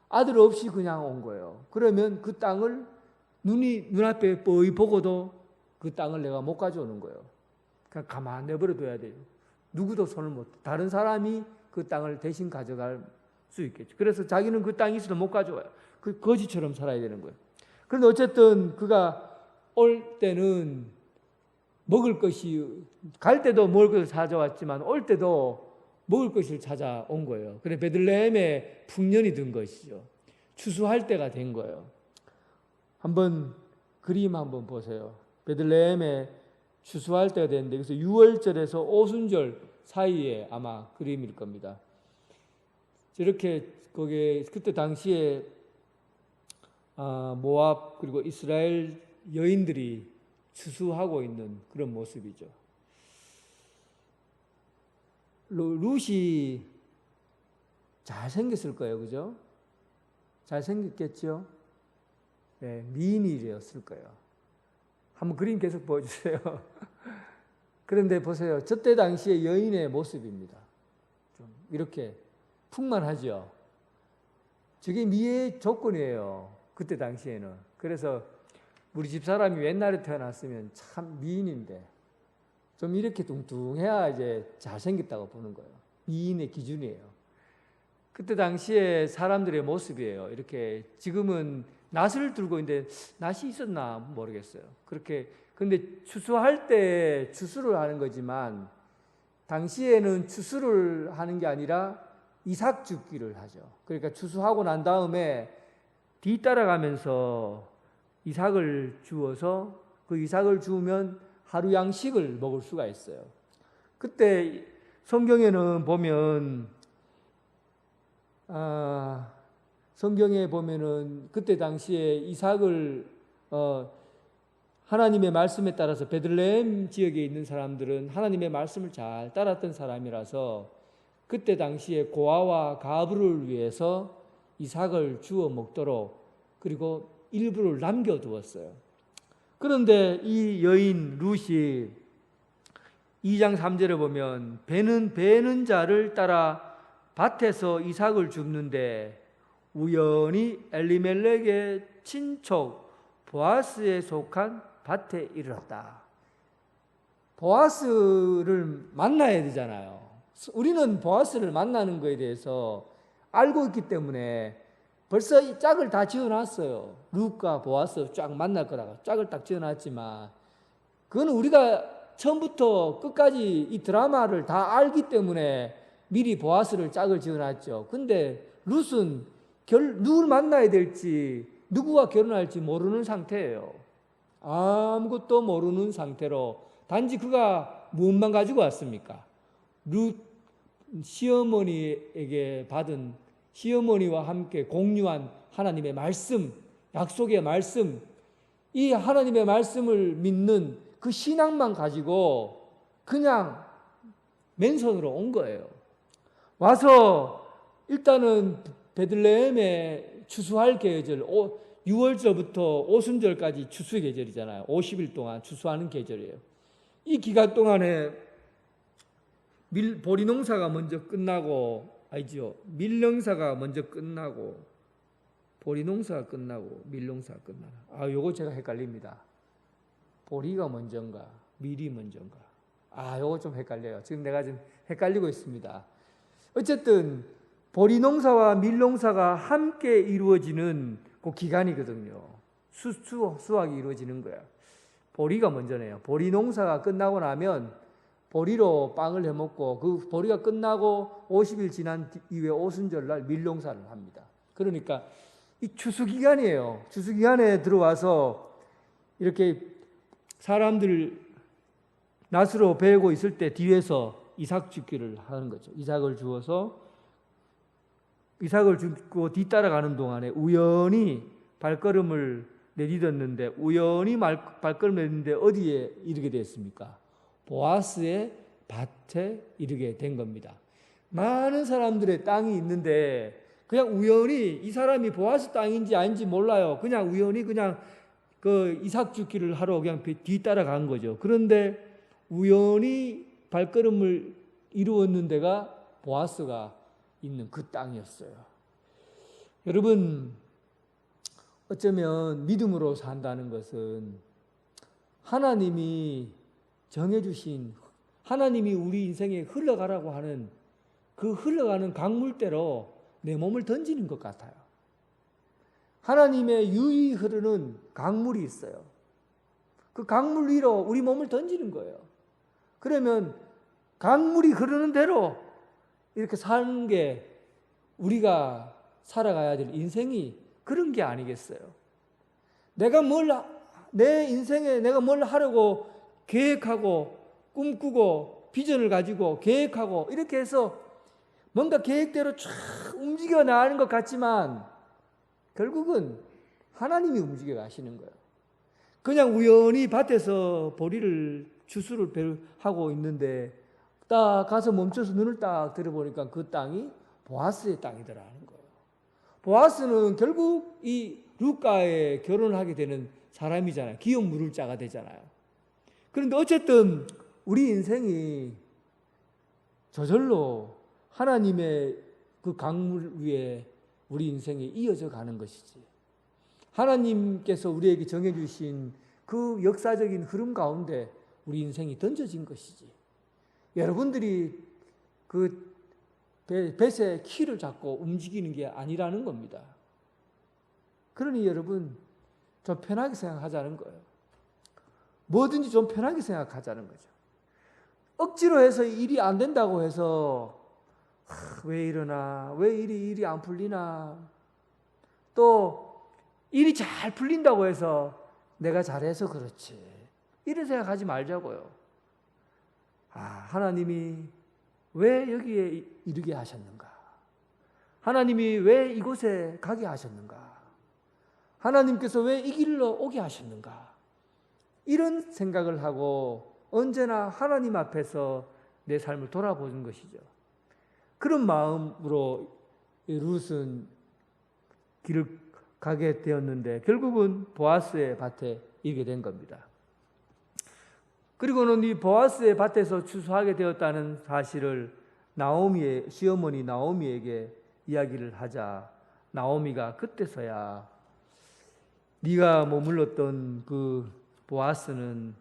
아들 없이 그냥 온 거예요. 그러면 그 땅을 눈앞에 뻔히 보고도 그 땅을 내가 못 가져오는 거예요. 그냥 가만 내버려 둬야 돼요. 누구도 손을 못, 다른 사람이 그 땅을 대신 가져갈 수 있겠죠. 그래서 자기는 그 땅이 있어도 못 가져와요. 그 거지처럼 살아야 되는 거예요. 그런데 어쨌든 그가 올 때는 먹을 것이, 갈 때도 먹을 것을 찾아왔지만 올 때도 먹을 것을 찾아온 거예요. 그래 베들레헴에 풍년이 든 것이죠. 추수할 때가 된 거예요. 한번 그림 한번 보세요. 베들레헴에 추수할 때가 됐는데 그래서 6월절에서 오순절 사이에 아마 그림일 겁니다. 저렇게 거기에 그때 당시에 모압 그리고 이스라엘 여인들이 추수하고 있는 그런 모습이죠. 룻이 잘생겼을 거예요. 그죠? 잘생겼겠죠? 네, 미인이었을 거예요. 한번 그림 계속 보여주세요. 그런데 보세요. 저때 당시의 여인의 모습입니다. 좀 이렇게 풍만하죠. 저게 미의 조건이에요. 그때 당시에는. 그래서 우리 집사람이 옛날에 태어났으면 참 미인인데 좀 이렇게 뚱뚱해야 이제 잘생겼다고 보는 거예요. 미인의 기준이에요. 그때 당시에 사람들의 모습이에요. 이렇게 지금은 낫을 들고 있는데 낫이 있었나 모르겠어요. 그렇게 근데 추수할 때 추수를 하는 거지만 당시에는 추수를 하는 게 아니라 이삭 줍기를 하죠. 그러니까 추수하고 난 다음에 뒤따라가면서 이삭을 주어서 그 이삭을 주우면 하루 양식을 먹을 수가 있어요. 그때 성경에는 보면 성경에 보면은 그때 당시에 이삭을 하나님의 말씀에 따라서 베들레헴 지역에 있는 사람들은 하나님의 말씀을 잘 따랐던 사람이라서 그때 당시에 고아와 가부를 위해서 이삭을 주워 먹도록 그리고 일부를 남겨두었어요. 그런데 이 여인 룻이 2장 3절에 보면 배는 자를 따라 밭에서 이삭을 줍는데 우연히 엘리멜렉의 친척 보아스에 속한 밭에 이르렀다. 보아스를 만나야 되잖아요. 우리는 보아스를 만나는 것에 대해서 알고 있기 때문에 벌써 이 짝을 다 지어놨어요. 룻과 보아스 쫙 만날 거라고 짝을 딱 지어놨지만 그건 우리가 처음부터 끝까지 이 드라마를 다 알기 때문에 미리 보아스를 짝을 지어놨죠. 근데 룻은 누굴 만나야 될지 누구와 결혼할지 모르는 상태예요. 아무것도 모르는 상태로 단지 그가 무엇만 가지고 왔습니까? 룻 시어머니에게 받은 시어머니와 함께 공유한 하나님의 말씀, 약속의 말씀, 이 하나님의 말씀을 믿는 그 신앙만 가지고 그냥 맨손으로 온 거예요. 와서 일단은 베들레헴에 추수할 계절, 6월절부터 오순절까지 추수의 계절이잖아요. 50일 동안 추수하는 계절이에요. 이 기간 동안에 보리 농사가 먼저 끝나고, 알죠? 밀농사가 먼저 끝나고, 보리 농사가 끝나고, 밀농사가 끝나나. 요거 제가 헷갈립니다. 보리가 먼저인가, 밀이 먼저인가. 요거 좀 헷갈려요. 지금 내가 좀 헷갈리고 있습니다. 어쨌든, 보리 농사와 밀 농사가 함께 이루어지는 그 기간이거든요. 수확이 이루어지는 거야. 보리가 먼저네요. 보리 농사가 끝나고 나면 보리로 빵을 해먹고 그 보리가 끝나고 50일 지난 이후에 오순절날 밀 농사를 합니다. 그러니까 이 추수기간이에요. 추수기간에 들어와서 이렇게 사람들 낫으로 베고 있을 때 뒤에서 이삭 줍기를 하는 거죠. 이삭을 주어서 이삭을 주고 뒤따라가는 동안에 우연히 발걸음을 내딛었는데 우연히 발걸음을 내딛는데 어디에 이르게 됐습니까? 보아스의 밭에 이르게 된 겁니다. 많은 사람들의 땅이 있는데 그냥 우연히 이 사람이 보아스 땅인지 아닌지 몰라요. 그냥 우연히 그냥 그 이삭 죽기를 하러 그냥 뒤따라간 거죠. 그런데 우연히 발걸음을 이루었는 데가 보아스가 있는 그 땅이었어요. 여러분, 어쩌면 믿음으로 산다는 것은 하나님이 정해주신, 하나님이 우리 인생에 흘러가라고 하는 그 흘러가는 강물대로 내 몸을 던지는 것 같아요. 하나님의 유유히 흐르는 강물이 있어요. 그 강물 위로 우리 몸을 던지는 거예요. 그러면 강물이 흐르는 대로 이렇게 사는 게 우리가 살아가야 될 인생이 그런 게 아니겠어요? 내 인생에 내가 뭘 하려고 계획하고 꿈꾸고 비전을 가지고 계획하고 이렇게 해서 뭔가 계획대로 쫙 움직여 나가는 것 같지만 결국은 하나님이 움직여 가시는 거예요. 그냥 우연히 밭에서 보리를 추수를 하고 있는데 딱 가서 멈춰서 눈을 딱 들어보니까 그 땅이 보아스의 땅이더라는 거예요. 보아스는 결국 이 룻과에 결혼을 하게 되는 사람이잖아요. 기업 물을 자가 되잖아요. 그런데 어쨌든 우리 인생이 저절로 하나님의 그 강물 위에 우리 인생이 이어져 가는 것이지. 하나님께서 우리에게 정해주신 그 역사적인 흐름 가운데 우리 인생이 던져진 것이지. 여러분들이 그 뱃의 키를 잡고 움직이는 게 아니라는 겁니다. 그러니 여러분 좀 편하게 생각하자는 거예요. 뭐든지 좀 편하게 생각하자는 거죠. 억지로 해서 일이 안 된다고 해서 왜 이러나, 왜 일이 안 풀리나, 또 일이 잘 풀린다고 해서 내가 잘해서 그렇지, 이런 생각하지 말자고요. 하나님이 왜 여기에 이르게 하셨는가? 하나님이 왜 이곳에 가게 하셨는가? 하나님께서 왜 이 길로 오게 하셨는가? 이런 생각을 하고 언제나 하나님 앞에서 내 삶을 돌아보는 것이죠. 그런 마음으로 룻은 길을 가게 되었는데 결국은 보아스의 밭에 이르게 된 겁니다. 그리고는 이 보아스의 밭에서 추수하게 되었다는 사실을 나오미의 시어머니 나오미에게 이야기를 하자 나오미가 그때서야 네가 머물렀던 그 보아스는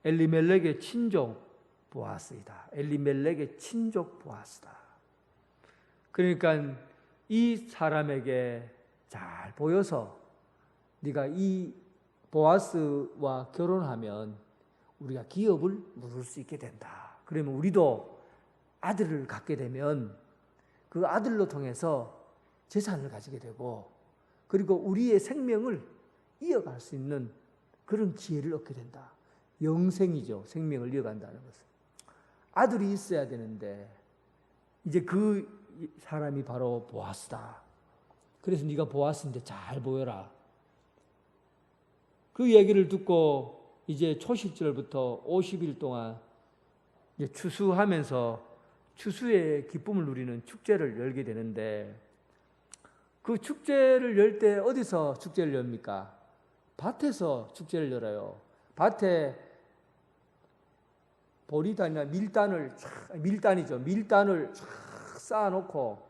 엘리멜렉의 친족 보아스이다. 엘리멜렉의 친족 보아스다. 그러니까 이 사람에게 잘 보여서 네가 이 보아스와 결혼하면 우리가 기업을 물을 수 있게 된다. 그러면 우리도 아들을 갖게 되면 그 아들로 통해서 재산을 가지게 되고 그리고 우리의 생명을 이어갈 수 있는 그런 기회를 얻게 된다. 영생이죠. 생명을 이어간다는 것은. 아들이 있어야 되는데 이제 그 사람이 바로 보아스다. 그래서 네가 보아스인데 잘 보여라. 그 얘기를 듣고 이제 초실절부터 50일 동안 이제 추수하면서 추수의 기쁨을 누리는 축제를 열게 되는데 그 축제를 열 때 어디서 축제를 엽니까? 밭에서 축제를 열어요. 밭에 보리단이나 밀단을 쌓아놓고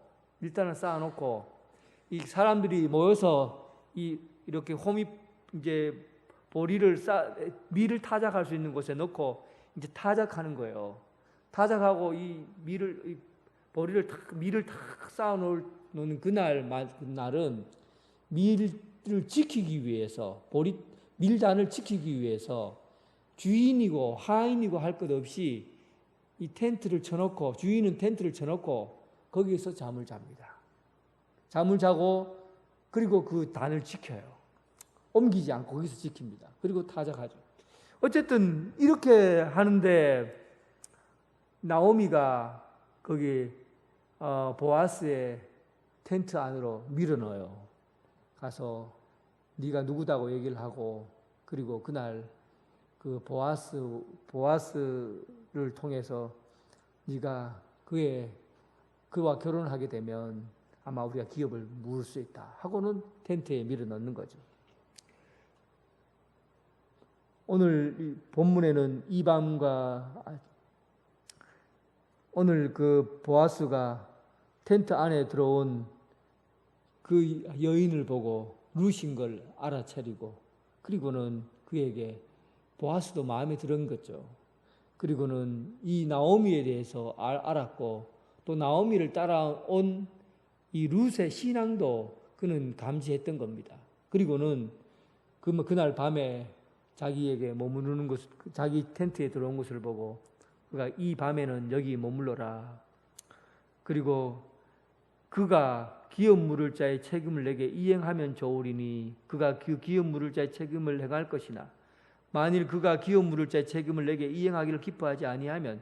이 사람들이 모여서 이렇게 이제 밀을 타작할 수 있는 곳에 넣고 이제 타작하는 거예요. 타작하고 밀을 탁 쌓아놓는 그날은 밀을 지키기 위해서 밀단을 지키기 위해서 주인이고 하인이고 할 것 없이 이 텐트를 쳐놓고 주인은 텐트를 쳐놓고 거기에서 잠을 잡니다. 잠을 자고 그리고 그 단을 지켜요. 옮기지 않고 거기서 지킵니다. 그리고 타작하죠. 어쨌든 이렇게 하는데 나오미가 거기 보아스의 텐트 안으로 밀어넣어요. 가서 네가 누구다고 얘기를 하고, 그리고 그날 그 보아스를 통해서 네가 그와 결혼하게 되면 아마 우리가 기업을 물을 수 있다 하고는 텐트에 밀어 넣는 거죠. 오늘 이 본문에는 오늘 그 보아스가 텐트 안에 들어온 그 여인을 보고 루신 걸 알아차리고, 그리고는 그에게 보아스도 마음에 들은 거죠. 그리고는 이 나오미에 대해서 알았고, 또 나오미를 따라온 이 룻의 신앙도 그는 감지했던 겁니다. 그리고는 그날 밤에 자기에게 머무르는 것, 자기 텐트에 들어온 것을 보고, 그가 이 밤에는 여기 머물러라. 그리고 그가 기업 물을 자의 책임을 내게 이행하면 좋으리니 그가 그 기업 물을 자의 책임을 행할 것이나 만일 그가 기업 물을 자의 책임을 내게 이행하기를 기뻐하지 아니하면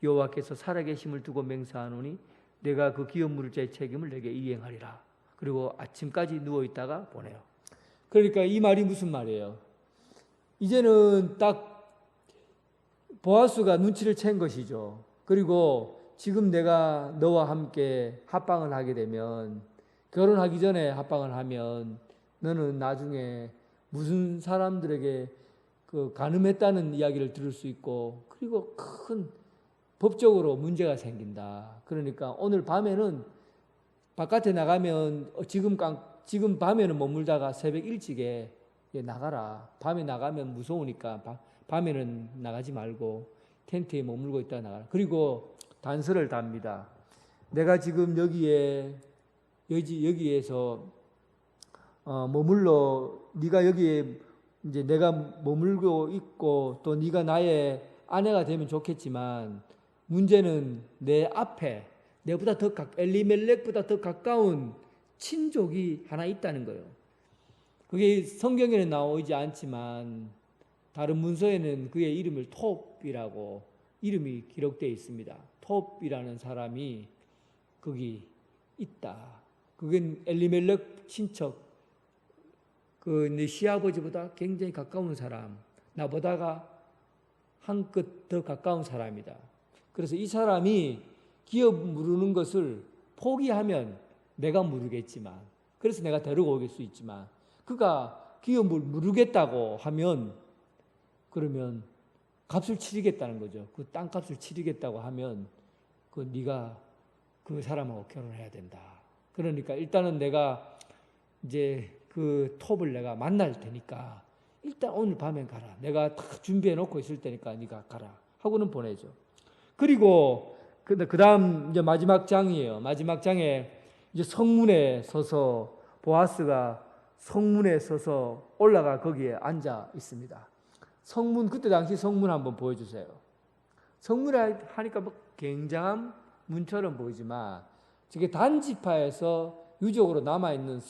여호와께서 살아계심을 두고 맹세하노니 내가 그 기업 물을 자의 책임을 내게 이행하리라. 그리고 아침까지 누워 있다가 보내요. 그러니까 이 말이 무슨 말이에요? 이제는 딱 보아스가 눈치를 챈 것이죠. 그리고 지금 내가 너와 함께 합방을 하게 되면, 결혼하기 전에 합방을 하면 너는 나중에 무슨 사람들에게 그 간음했다는 이야기를 들을 수 있고, 그리고 큰 법적으로 문제가 생긴다. 그러니까 오늘 밤에는 바깥에 나가면 지금 밤에는 머물다가 새벽 일찍에 나가라. 밤에 나가면 무서우니까 밤에는 나가지 말고 텐트에 머물고 있다가 나가라. 그리고 단서를 답니다. 내가 지금 여기에서 머물러, 네가 여기에 이제 내가 머물고 있고 또 네가 나의 아내가 되면 좋겠지만 문제는 내 앞에 내보다 엘리멜렉보다 더 가까운 친족이 하나 있다는 거예요. 그게 성경에는 나오지 않지만 다른 문서에는 그의 이름을 톱이라고 이름이 기록되어 있습니다. 톱이라는 사람이 거기 있다. 그건 엘리멜렉 친척, 내 시아버지보다 굉장히 가까운 사람, 나보다가 한 끗 더 가까운 사람이다. 그래서 이 사람이 기업 물르는 것을 포기하면 내가 물르겠지만, 그래서 내가 데리고 오길 수 있지만, 그가 기업을 물르겠다고 하면, 그러면 값을 치르겠다는 거죠. 그 땅값을 치르겠다고 하면 네가 그 사람하고 결혼해야 된다. 그러니까 일단은 내가 이제 그 톱을 내가 만날 테니까 일단 오늘 밤에 가라. 내가 다 준비해 놓고 있을 테니까 네가 가라 하고는 보내죠. 그리고 그 다음 이제 마지막 장이에요. 마지막 장에 이제 성문에 서서 보아스가 성문에 서서 올라가 거기에 앉아 있습니다. 성문, 그때 당시 성문 한번 보여주세요. 성문에 하니까 뭐 굉장한 문처럼 보이지만 저게 단지파에서 유적으로 남아있는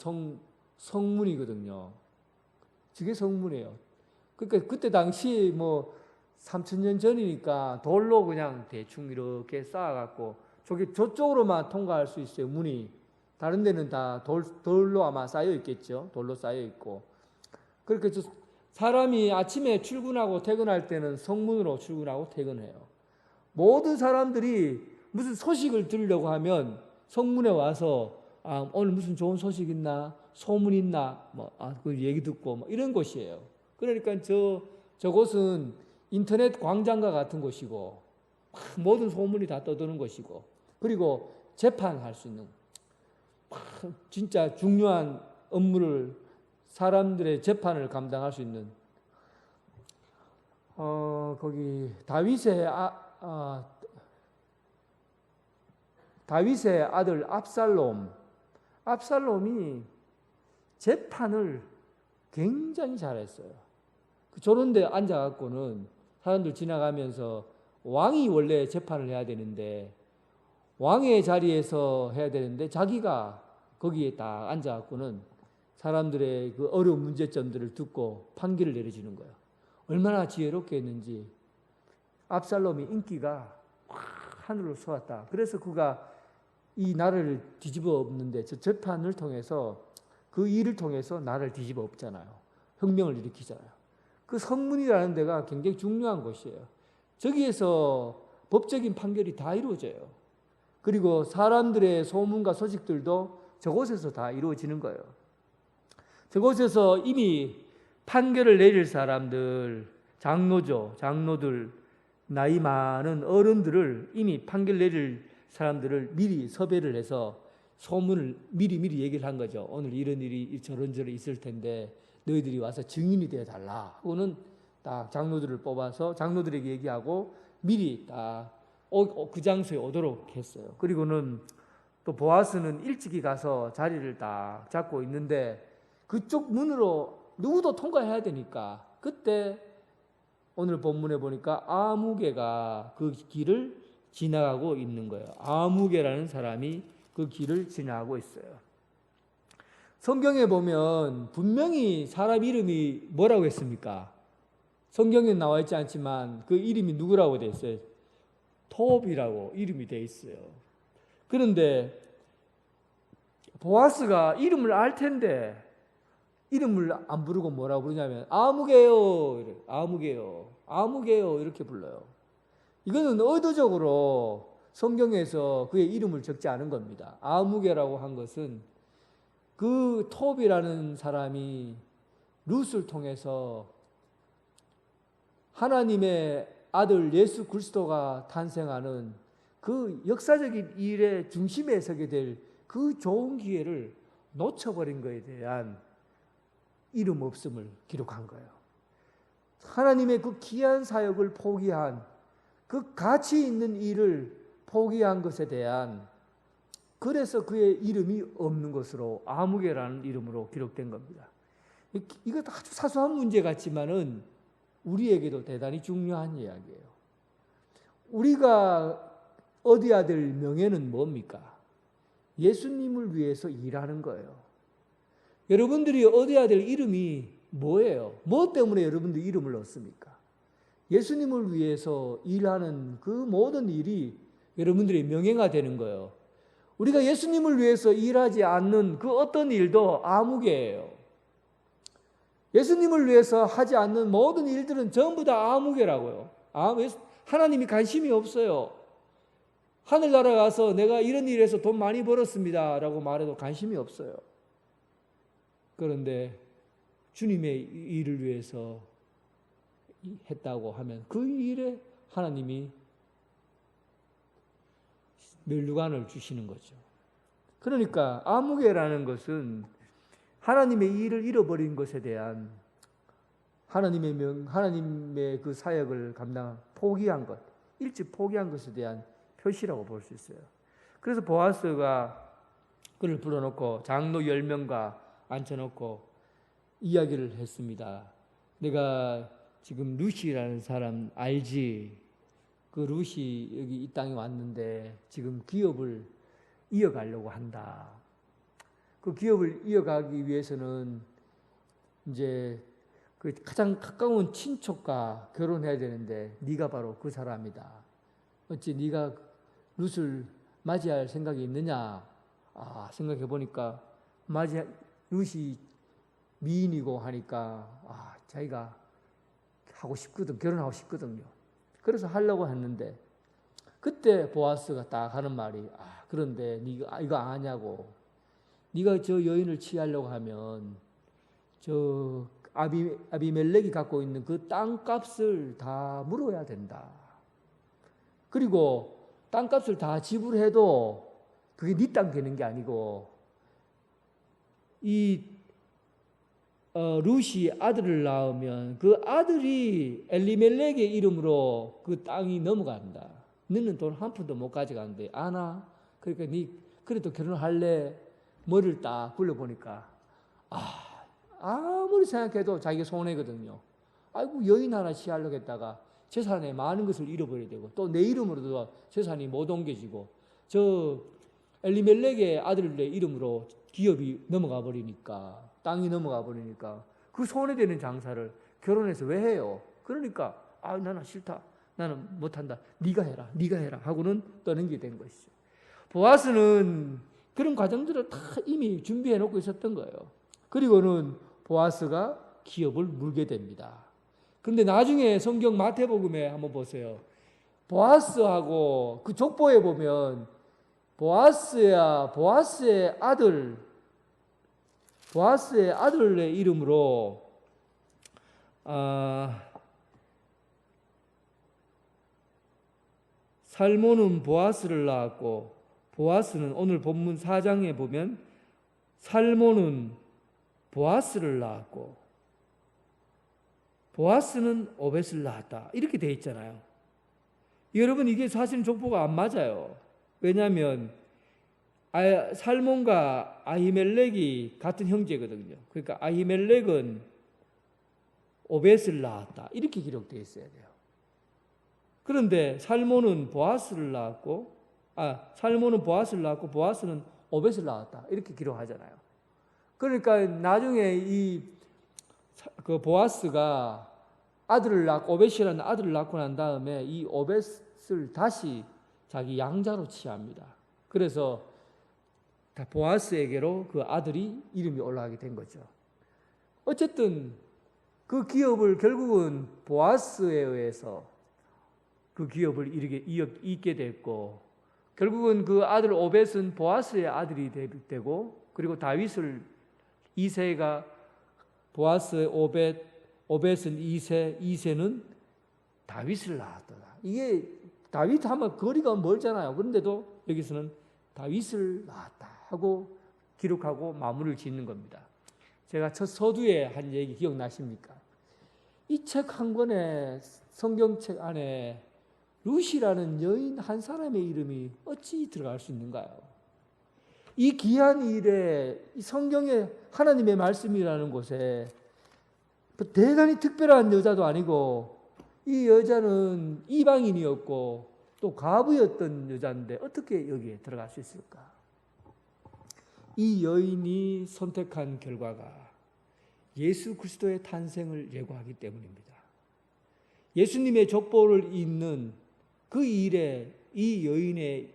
성문이거든요. 저게 성문이에요. 그러니까 그때 당시 뭐 3,000년 전이니까 돌로 그냥 대충 이렇게 쌓아갖고 저쪽으로만 통과할 수 있어요. 문이. 다른 데는 다 돌로 아마 쌓여 있겠죠. 돌로 쌓여 있고. 그렇게 사람이 아침에 출근하고 퇴근할 때는 성문으로 출근하고 퇴근해요. 모든 사람들이 무슨 소식을 들으려고 하면 성문에 와서 오늘 무슨 좋은 소식 있나? 소문 있나? 그 얘기 듣고 이런 곳이에요. 그러니까 저곳은 인터넷 광장과 같은 곳이고 모든 소문이 다 떠드는 곳이고, 그리고 재판할 수 있는 진짜 중요한 업무를, 사람들의 재판을 감당할 수 있는 거기 다윗의 아들 압살롬이 재판을 굉장히 잘했어요. 저런 데 앉아갖고는 사람들 지나가면서 왕이 원래 재판을 해야 되는데, 왕의 자리에서 해야 되는데 자기가 거기에 딱 앉아갖고는 사람들의 그 어려운 문제점들을 듣고 판결을 내려주는 거예요. 얼마나 지혜롭게 했는지. 압살롬이 인기가 하늘로 쏘았다. 그래서 그가 이 나라를 뒤집어 엎는데 저 재판을 통해서 그 일을 통해서 나라를 뒤집어 엎잖아요. 혁명을 일으키잖아요. 그 성문이라는 데가 굉장히 중요한 곳이에요. 저기에서 법적인 판결이 다 이루어져요. 그리고 사람들의 소문과 소식들도 저곳에서 다 이루어지는 거예요. 저곳에서 이미 판결을 내릴 사람들, 장로들, 나이 많은 어른들을 이미 판결 내릴 사람들을 미리 섭외를 해서 소문을 미리 얘기를 한 거죠. 오늘 이런 일이 저런 있을 텐데 너희들이 와서 증인이 되어 달라 하고는 딱 장로들을 뽑아서 장로들에게 얘기하고 미리 딱 그 장소에 오도록 했어요. 그리고는 또 보아스는 일찍이 가서 자리를 딱 잡고 있는데 그쪽 문으로 누구도 통과해야 되니까 그때 오늘 본문에 보니까 아무개가 그 길을 지나가고 있는 거예요. 아무개라는 사람이 그 길을 지나가고 있어요. 성경에 보면 분명히 사람 이름이 뭐라고 했습니까? 성경에 나와 있지 않지만 그 이름이 누구라고 되어 있어요? 톱이라고 이름이 되어 있어요. 그런데 보아스가 이름을 알 텐데 이름을 안 부르고 뭐라고 부르냐면 아무개요 이렇게 불러요. 이거는 의도적으로 성경에서 그의 이름을 적지 않은 겁니다. 아무개라고 한 것은 그 톱이라는 사람이 룻을 통해서 하나님의 아들 예수 그리스도가 탄생하는 그 역사적인 일의 중심에 서게 될 그 좋은 기회를 놓쳐버린 것에 대한 이름 없음을 기록한 거예요. 하나님의 그 귀한 사역을 포기한 그 가치 있는 일을 포기한 것에 대한 그래서 그의 이름이 없는 것으로 아무개라는 이름으로 기록된 겁니다. 이거 아주 사소한 문제 같지만은 우리에게도 대단히 중요한 이야기예요. 우리가 얻어야 될 명예는 뭡니까? 예수님을 위해서 일하는 거예요. 여러분들이 얻어야 될 이름이 뭐예요? 뭐 때문에 여러분들 이름을 얻습니까? 예수님을 위해서 일하는 그 모든 일이 여러분들의 명예가 되는 거예요. 우리가 예수님을 위해서 일하지 않는 그 어떤 일도 아무개예요. 예수님을 위해서 하지 않는 모든 일들은 전부 다 아무개라고요. 하나님이 관심이 없어요. 하늘나라 가서 내가 이런 일에서 돈 많이 벌었습니다 라고 말해도 관심이 없어요. 그런데 주님의 일을 위해서 했다고 하면 그 일에 하나님이 면류관을 주시는 거죠. 그러니까 아무개라는 것은 하나님의 일을 잃어버린 것에 대한 하나님의 그 사역을 포기한 것, 일찍 포기한 것에 대한 표시라고 볼 수 있어요. 그래서 보아스가 그를 불러놓고 장로 10명과 앉혀놓고 이야기를 했습니다. 내가 지금 루시라는 사람 알지? 그 루시 여기 이 땅에 왔는데 지금 기업을 이어가려고 한다. 그 기업을 이어가기 위해서는 이제 그 가장 가까운 친척과 결혼해야 되는데 네가 바로 그 사람이다. 어찌 네가 룻을 맞이할 생각이 있느냐? 생각해 보니까 룻이 미인이고 하니까 자기가 하고 싶거든, 결혼하고 싶거든요. 그래서 하려고 했는데 그때 보아스가 딱 하는 말이 그런데 네가 이거 아냐고. 네가 저 여인을 취하려고 하면 저 아비멜렉이 갖고 있는 그 땅값을 다 물어야 된다. 그리고 땅값을 다 지불해도 그게 네 땅 되는 게 아니고 이 룻이 아들을 낳으면 그 아들이 엘리멜렉의 이름으로 그 땅이 넘어간다. 너는 돈 한 푼도 못 가져가는데 아나? 그러니까 네 그래도 결혼할래? 머리를 딱 굴려보니까 아무리 생각해도 자기가 손해거든요. 아이고 여인 하나 취하려고 했다가 재산에 많은 것을 잃어버려야 되고 또 내 이름으로도 재산이 못 옮겨지고 저 엘리멜렉의 아들의 이름으로 기업이 넘어가 버리니까 땅이 넘어가 버리니까 그 손해되는 장사를 결혼해서 왜 해요? 그러니까 나는 싫다. 나는 못한다. 네가 해라 하고는 떠는 게 된 것이죠. 보아스는 그런 과정들을 다 이미 준비해 놓고 있었던 거예요. 그리고는 보아스가 기업을 물게 됩니다. 그런데 나중에 성경 마태복음에 한번 보세요. 보아스하고 그 족보에 보면 보아스의 아들의 이름으로 살몬은 보아스를 낳았고, 보아스는 오늘 본문 4장에 보면 살몬은 보아스를 낳았고 보아스는 오벳을 낳았다, 이렇게 되어 있잖아요. 여러분, 이게 사실 족보가 안 맞아요. 왜냐하면 살몬과 아히멜렉이 같은 형제거든요. 그러니까 아히멜렉은 오벳을 낳았다, 이렇게 기록되어 있어야 돼요. 그런데 살몬은 보아스를 낳았고 보아스는 오벳을 낳았다, 이렇게 기록하잖아요. 그러니까 나중에 그 보아스가 오벳이라는 아들을 낳고 난 다음에 이 오벳을 다시 자기 양자로 취합니다. 그래서 보아스에게로 그 아들이 이름이 올라가게 된 거죠. 어쨌든 그 기업을 결국은 보아스에 의해서 그 기업을 잇게 됐고, 결국은 그 아들 오벳은 보아스의 아들이 되고, 그리고 다윗을 이세가 보아스, 오벳은 이세는 다윗을 낳았더라. 이게 다윗 하면 거리가 멀잖아요. 그런데도 여기서는 다윗을 낳았다 하고 기록하고 마무리를 짓는 겁니다. 제가 첫 서두에 한 얘기 기억나십니까? 이 책 한 권에, 성경책 안에 루시라는 여인 한 사람의 이름이 어찌 들어갈 수 있는가요? 이 귀한 일에, 이 성경에 하나님의 말씀이라는 곳에 대단히 특별한 여자도 아니고, 이 여자는 이방인이었고 또 과부였던 여자인데 어떻게 여기에 들어갈 수 있을까? 이 여인이 선택한 결과가 예수 그리스도의 탄생을 예고하기 때문입니다. 예수님의 족보를 잇는 그 일에 이 여인의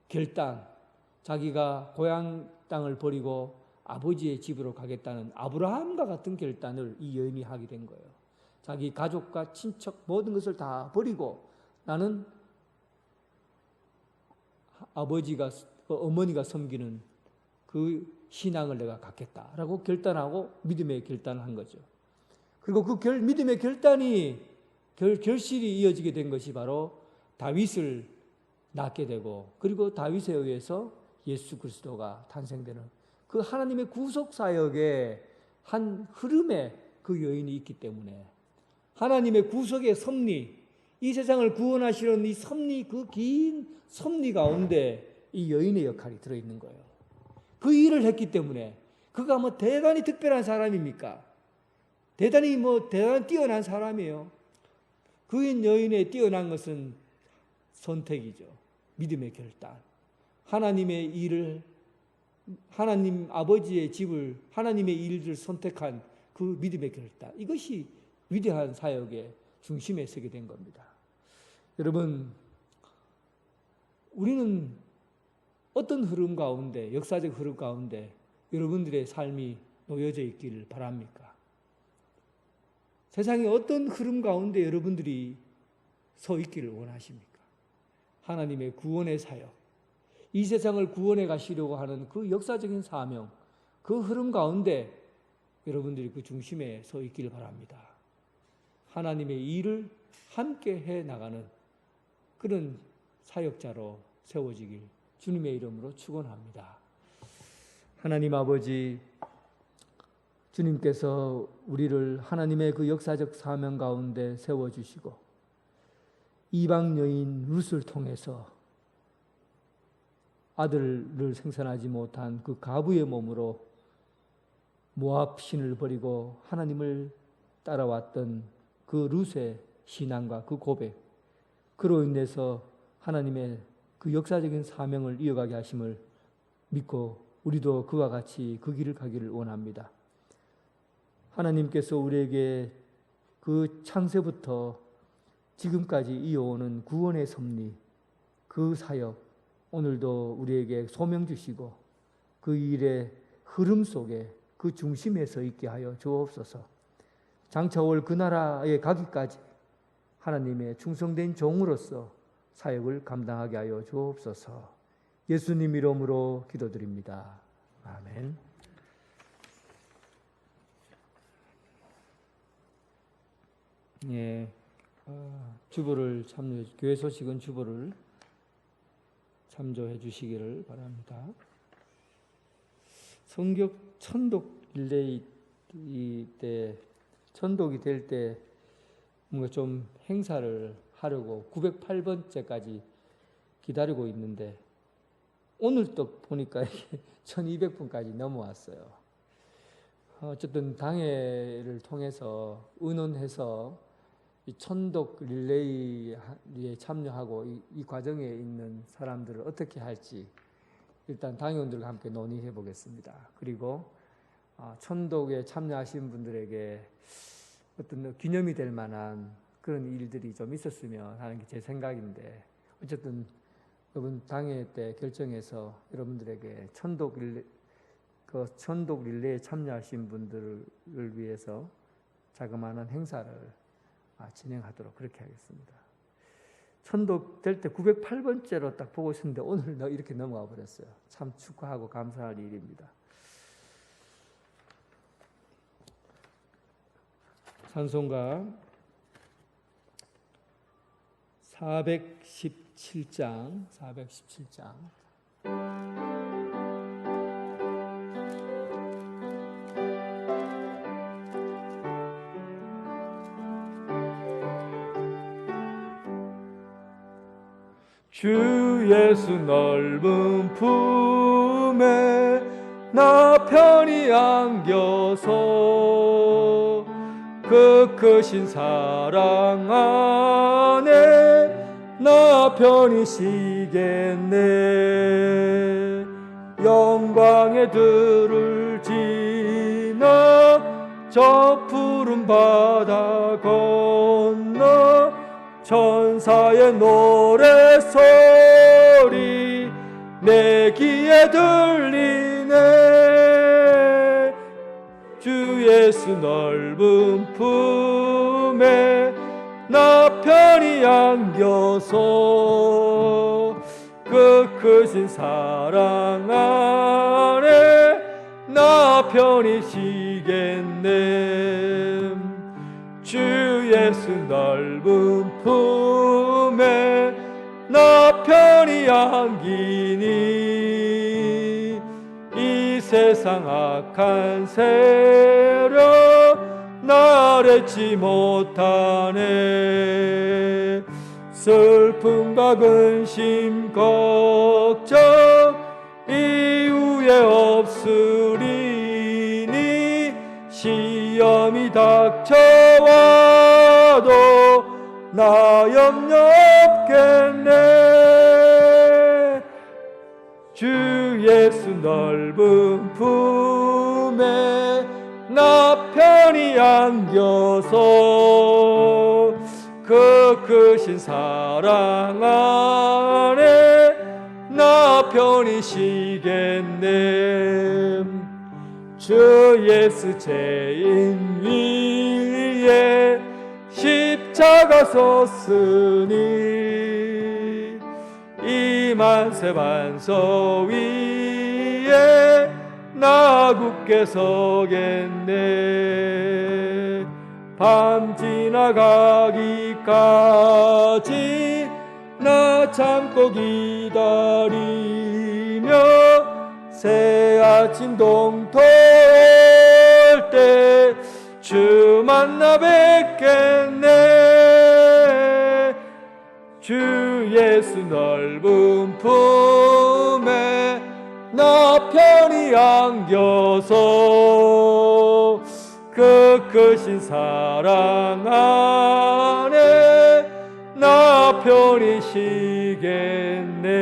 결단, 자기가 고향 땅을 버리고 아버지의 집으로 가겠다는 아브라함과 같은 결단을 이 여인이 하게 된 거예요. 자기 가족과 친척 모든 것을 다 버리고 나는 어머니가 섬기는 그 신앙을 내가 갖겠다라고 결단하고 믿음의 결단을 한 거죠. 그리고 그 믿음의 결단이 결실이 이어지게 된 것이 바로 다윗을 낳게 되고, 그리고 다윗에 의해서 예수 그리스도가 탄생되는 그 하나님의 구속 사역의 한 흐름에 그 여인이 있기 때문에 하나님의 구속의 섭리, 이 세상을 구원하시는 이 섭리, 그 긴 섭리 가운데 이 여인의 역할이 들어있는 거예요. 그 일을 했기 때문에 그가 뭐 대단히 특별한 사람입니까? 대단히 뛰어난 사람이에요. 그 여인의 뛰어난 것은 선택이죠. 믿음의 결단. 하나님 아버지의 집을, 하나님의 일을 선택한 그 믿음의 결단. 이것이 위대한 사역의 중심에 서게 된 겁니다. 여러분, 우리는 어떤 흐름 가운데, 역사적 흐름 가운데 여러분들의 삶이 놓여져 있기를 바랍니까? 세상의 어떤 흐름 가운데 여러분들이 서 있기를 원하십니까? 하나님의 구원의 사역, 이 세상을 구원해 가시려고 하는 그 역사적인 사명, 그 흐름 가운데 여러분들이 그 중심에 서 있기를 바랍니다. 하나님의 일을 함께 해 나가는 그런 사역자로 세워지길 주님의 이름으로 축원합니다. 하나님 아버지, 주님께서 우리를 하나님의 그 역사적 사명 가운데 세워주시고 이방 여인 룻을 통해서 아들을 생산하지 못한 그 가부의 몸으로 모압 신을 버리고 하나님을 따라왔던 그 룻의 신앙과 그 고백, 그로 인해서 하나님의 그 역사적인 사명을 이어가게 하심을 믿고 우리도 그와 같이 그 길을 가기를 원합니다. 하나님께서 우리에게 그 창세부터 지금까지 이어오는 구원의 섭리, 그 사역, 오늘도 우리에게 소명 주시고 그 일의 흐름 속에, 그 그 중심에 서 있게 하여 주옵소서. 장차 올 그 나라에 가기까지 하나님의 충성된 종으로서 사역을 감당하게 하여 주옵소서. 예수님 이름으로 기도드립니다. 아멘. 예, 주보를 참여, 교회 소식은 주보를 참조해 주시기를 바랍니다. 성격 천독 릴레이 때 천독이 될 때 뭔가 좀 행사를 하려고 908번째까지 기다리고 있는데 오늘 또 보니까 1200분까지 넘어왔어요. 어쨌든 당회를 통해서 의논해서 이 천독 릴레이에 참여하고 이 과정에 있는 사람들을 어떻게 할지 일단 당회원들과 함께 논의해 보겠습니다. 그리고 천독에 참여하신 분들에게 어떤 기념이 될 만한 그런 일들이 좀 있었으면 하는 게 제 생각인데 어쨌든 이번 당회 때 결정해서 여러분들에게 천독 릴레이에 참여하신 분들을 위해서 자그마한 행사를 진행하도록 그렇게 하겠습니다. 천독 될 때 908번째로 딱 보고 있었는데 오늘 이렇게 넘어가 버렸어요. 참 축하하고 감사할 일입니다. 찬송가 417장 주 예수 넓은 품에 나 편히 안겨서 그 크신 사랑 안에 나 편히 쉬겠네. 영광의 들을 지나 저 푸른 바다 건너 천사의 노래소리 내 귀에 들리네. 주 예수 넓은 품에 나 편히 안겨서 그 크신 사랑 안에 나 편히 쉬겠네. 주 예수 넓은 품에 나 편히 안기니 이 세상 악한 세력 날 잊지 못하네. 슬픔과 근심 걱정 이후에 없으리니 시험이 닥쳐와도 나 염려 없겠네. 주 예수 넓은 품에 나 편히 안겨서 그 크신 사랑 안에 나 편히 쉬겠네. 주 예수 죄인 위에 십자가 섰으니 이 만세 반석 위에 나 굳게 서겠네. 밤 지나가기까지 나 참고 기다리며 새 아침 동토 올 때 주 만나 뵙겠네. 주 예수 넓은 품에 나 편히 안겨서 그 크신 사랑 안에 나 편히 쉬겠네.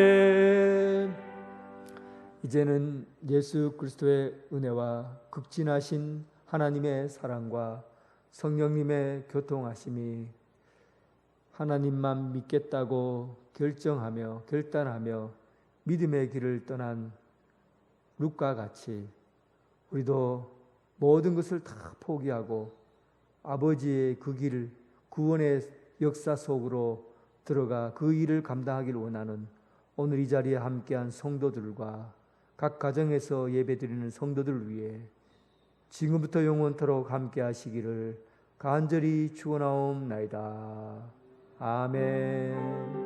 이제는 예수 그리스도의 은혜와 극진하신 하나님의 사랑과 성령님의 교통하심이 하나님만 믿겠다고 결단하며 믿음의 길을 떠난 룻과 같이 우리도 모든 것을 다 포기하고 아버지의 그 길, 구원의 역사 속으로 들어가 그 일을 감당하기를 원하는 오늘 이 자리에 함께한 성도들과 각 가정에서 예배드리는 성도들을 위해 지금부터 영원토록 함께 하시기를 간절히 축원하옵나이다. 아멘.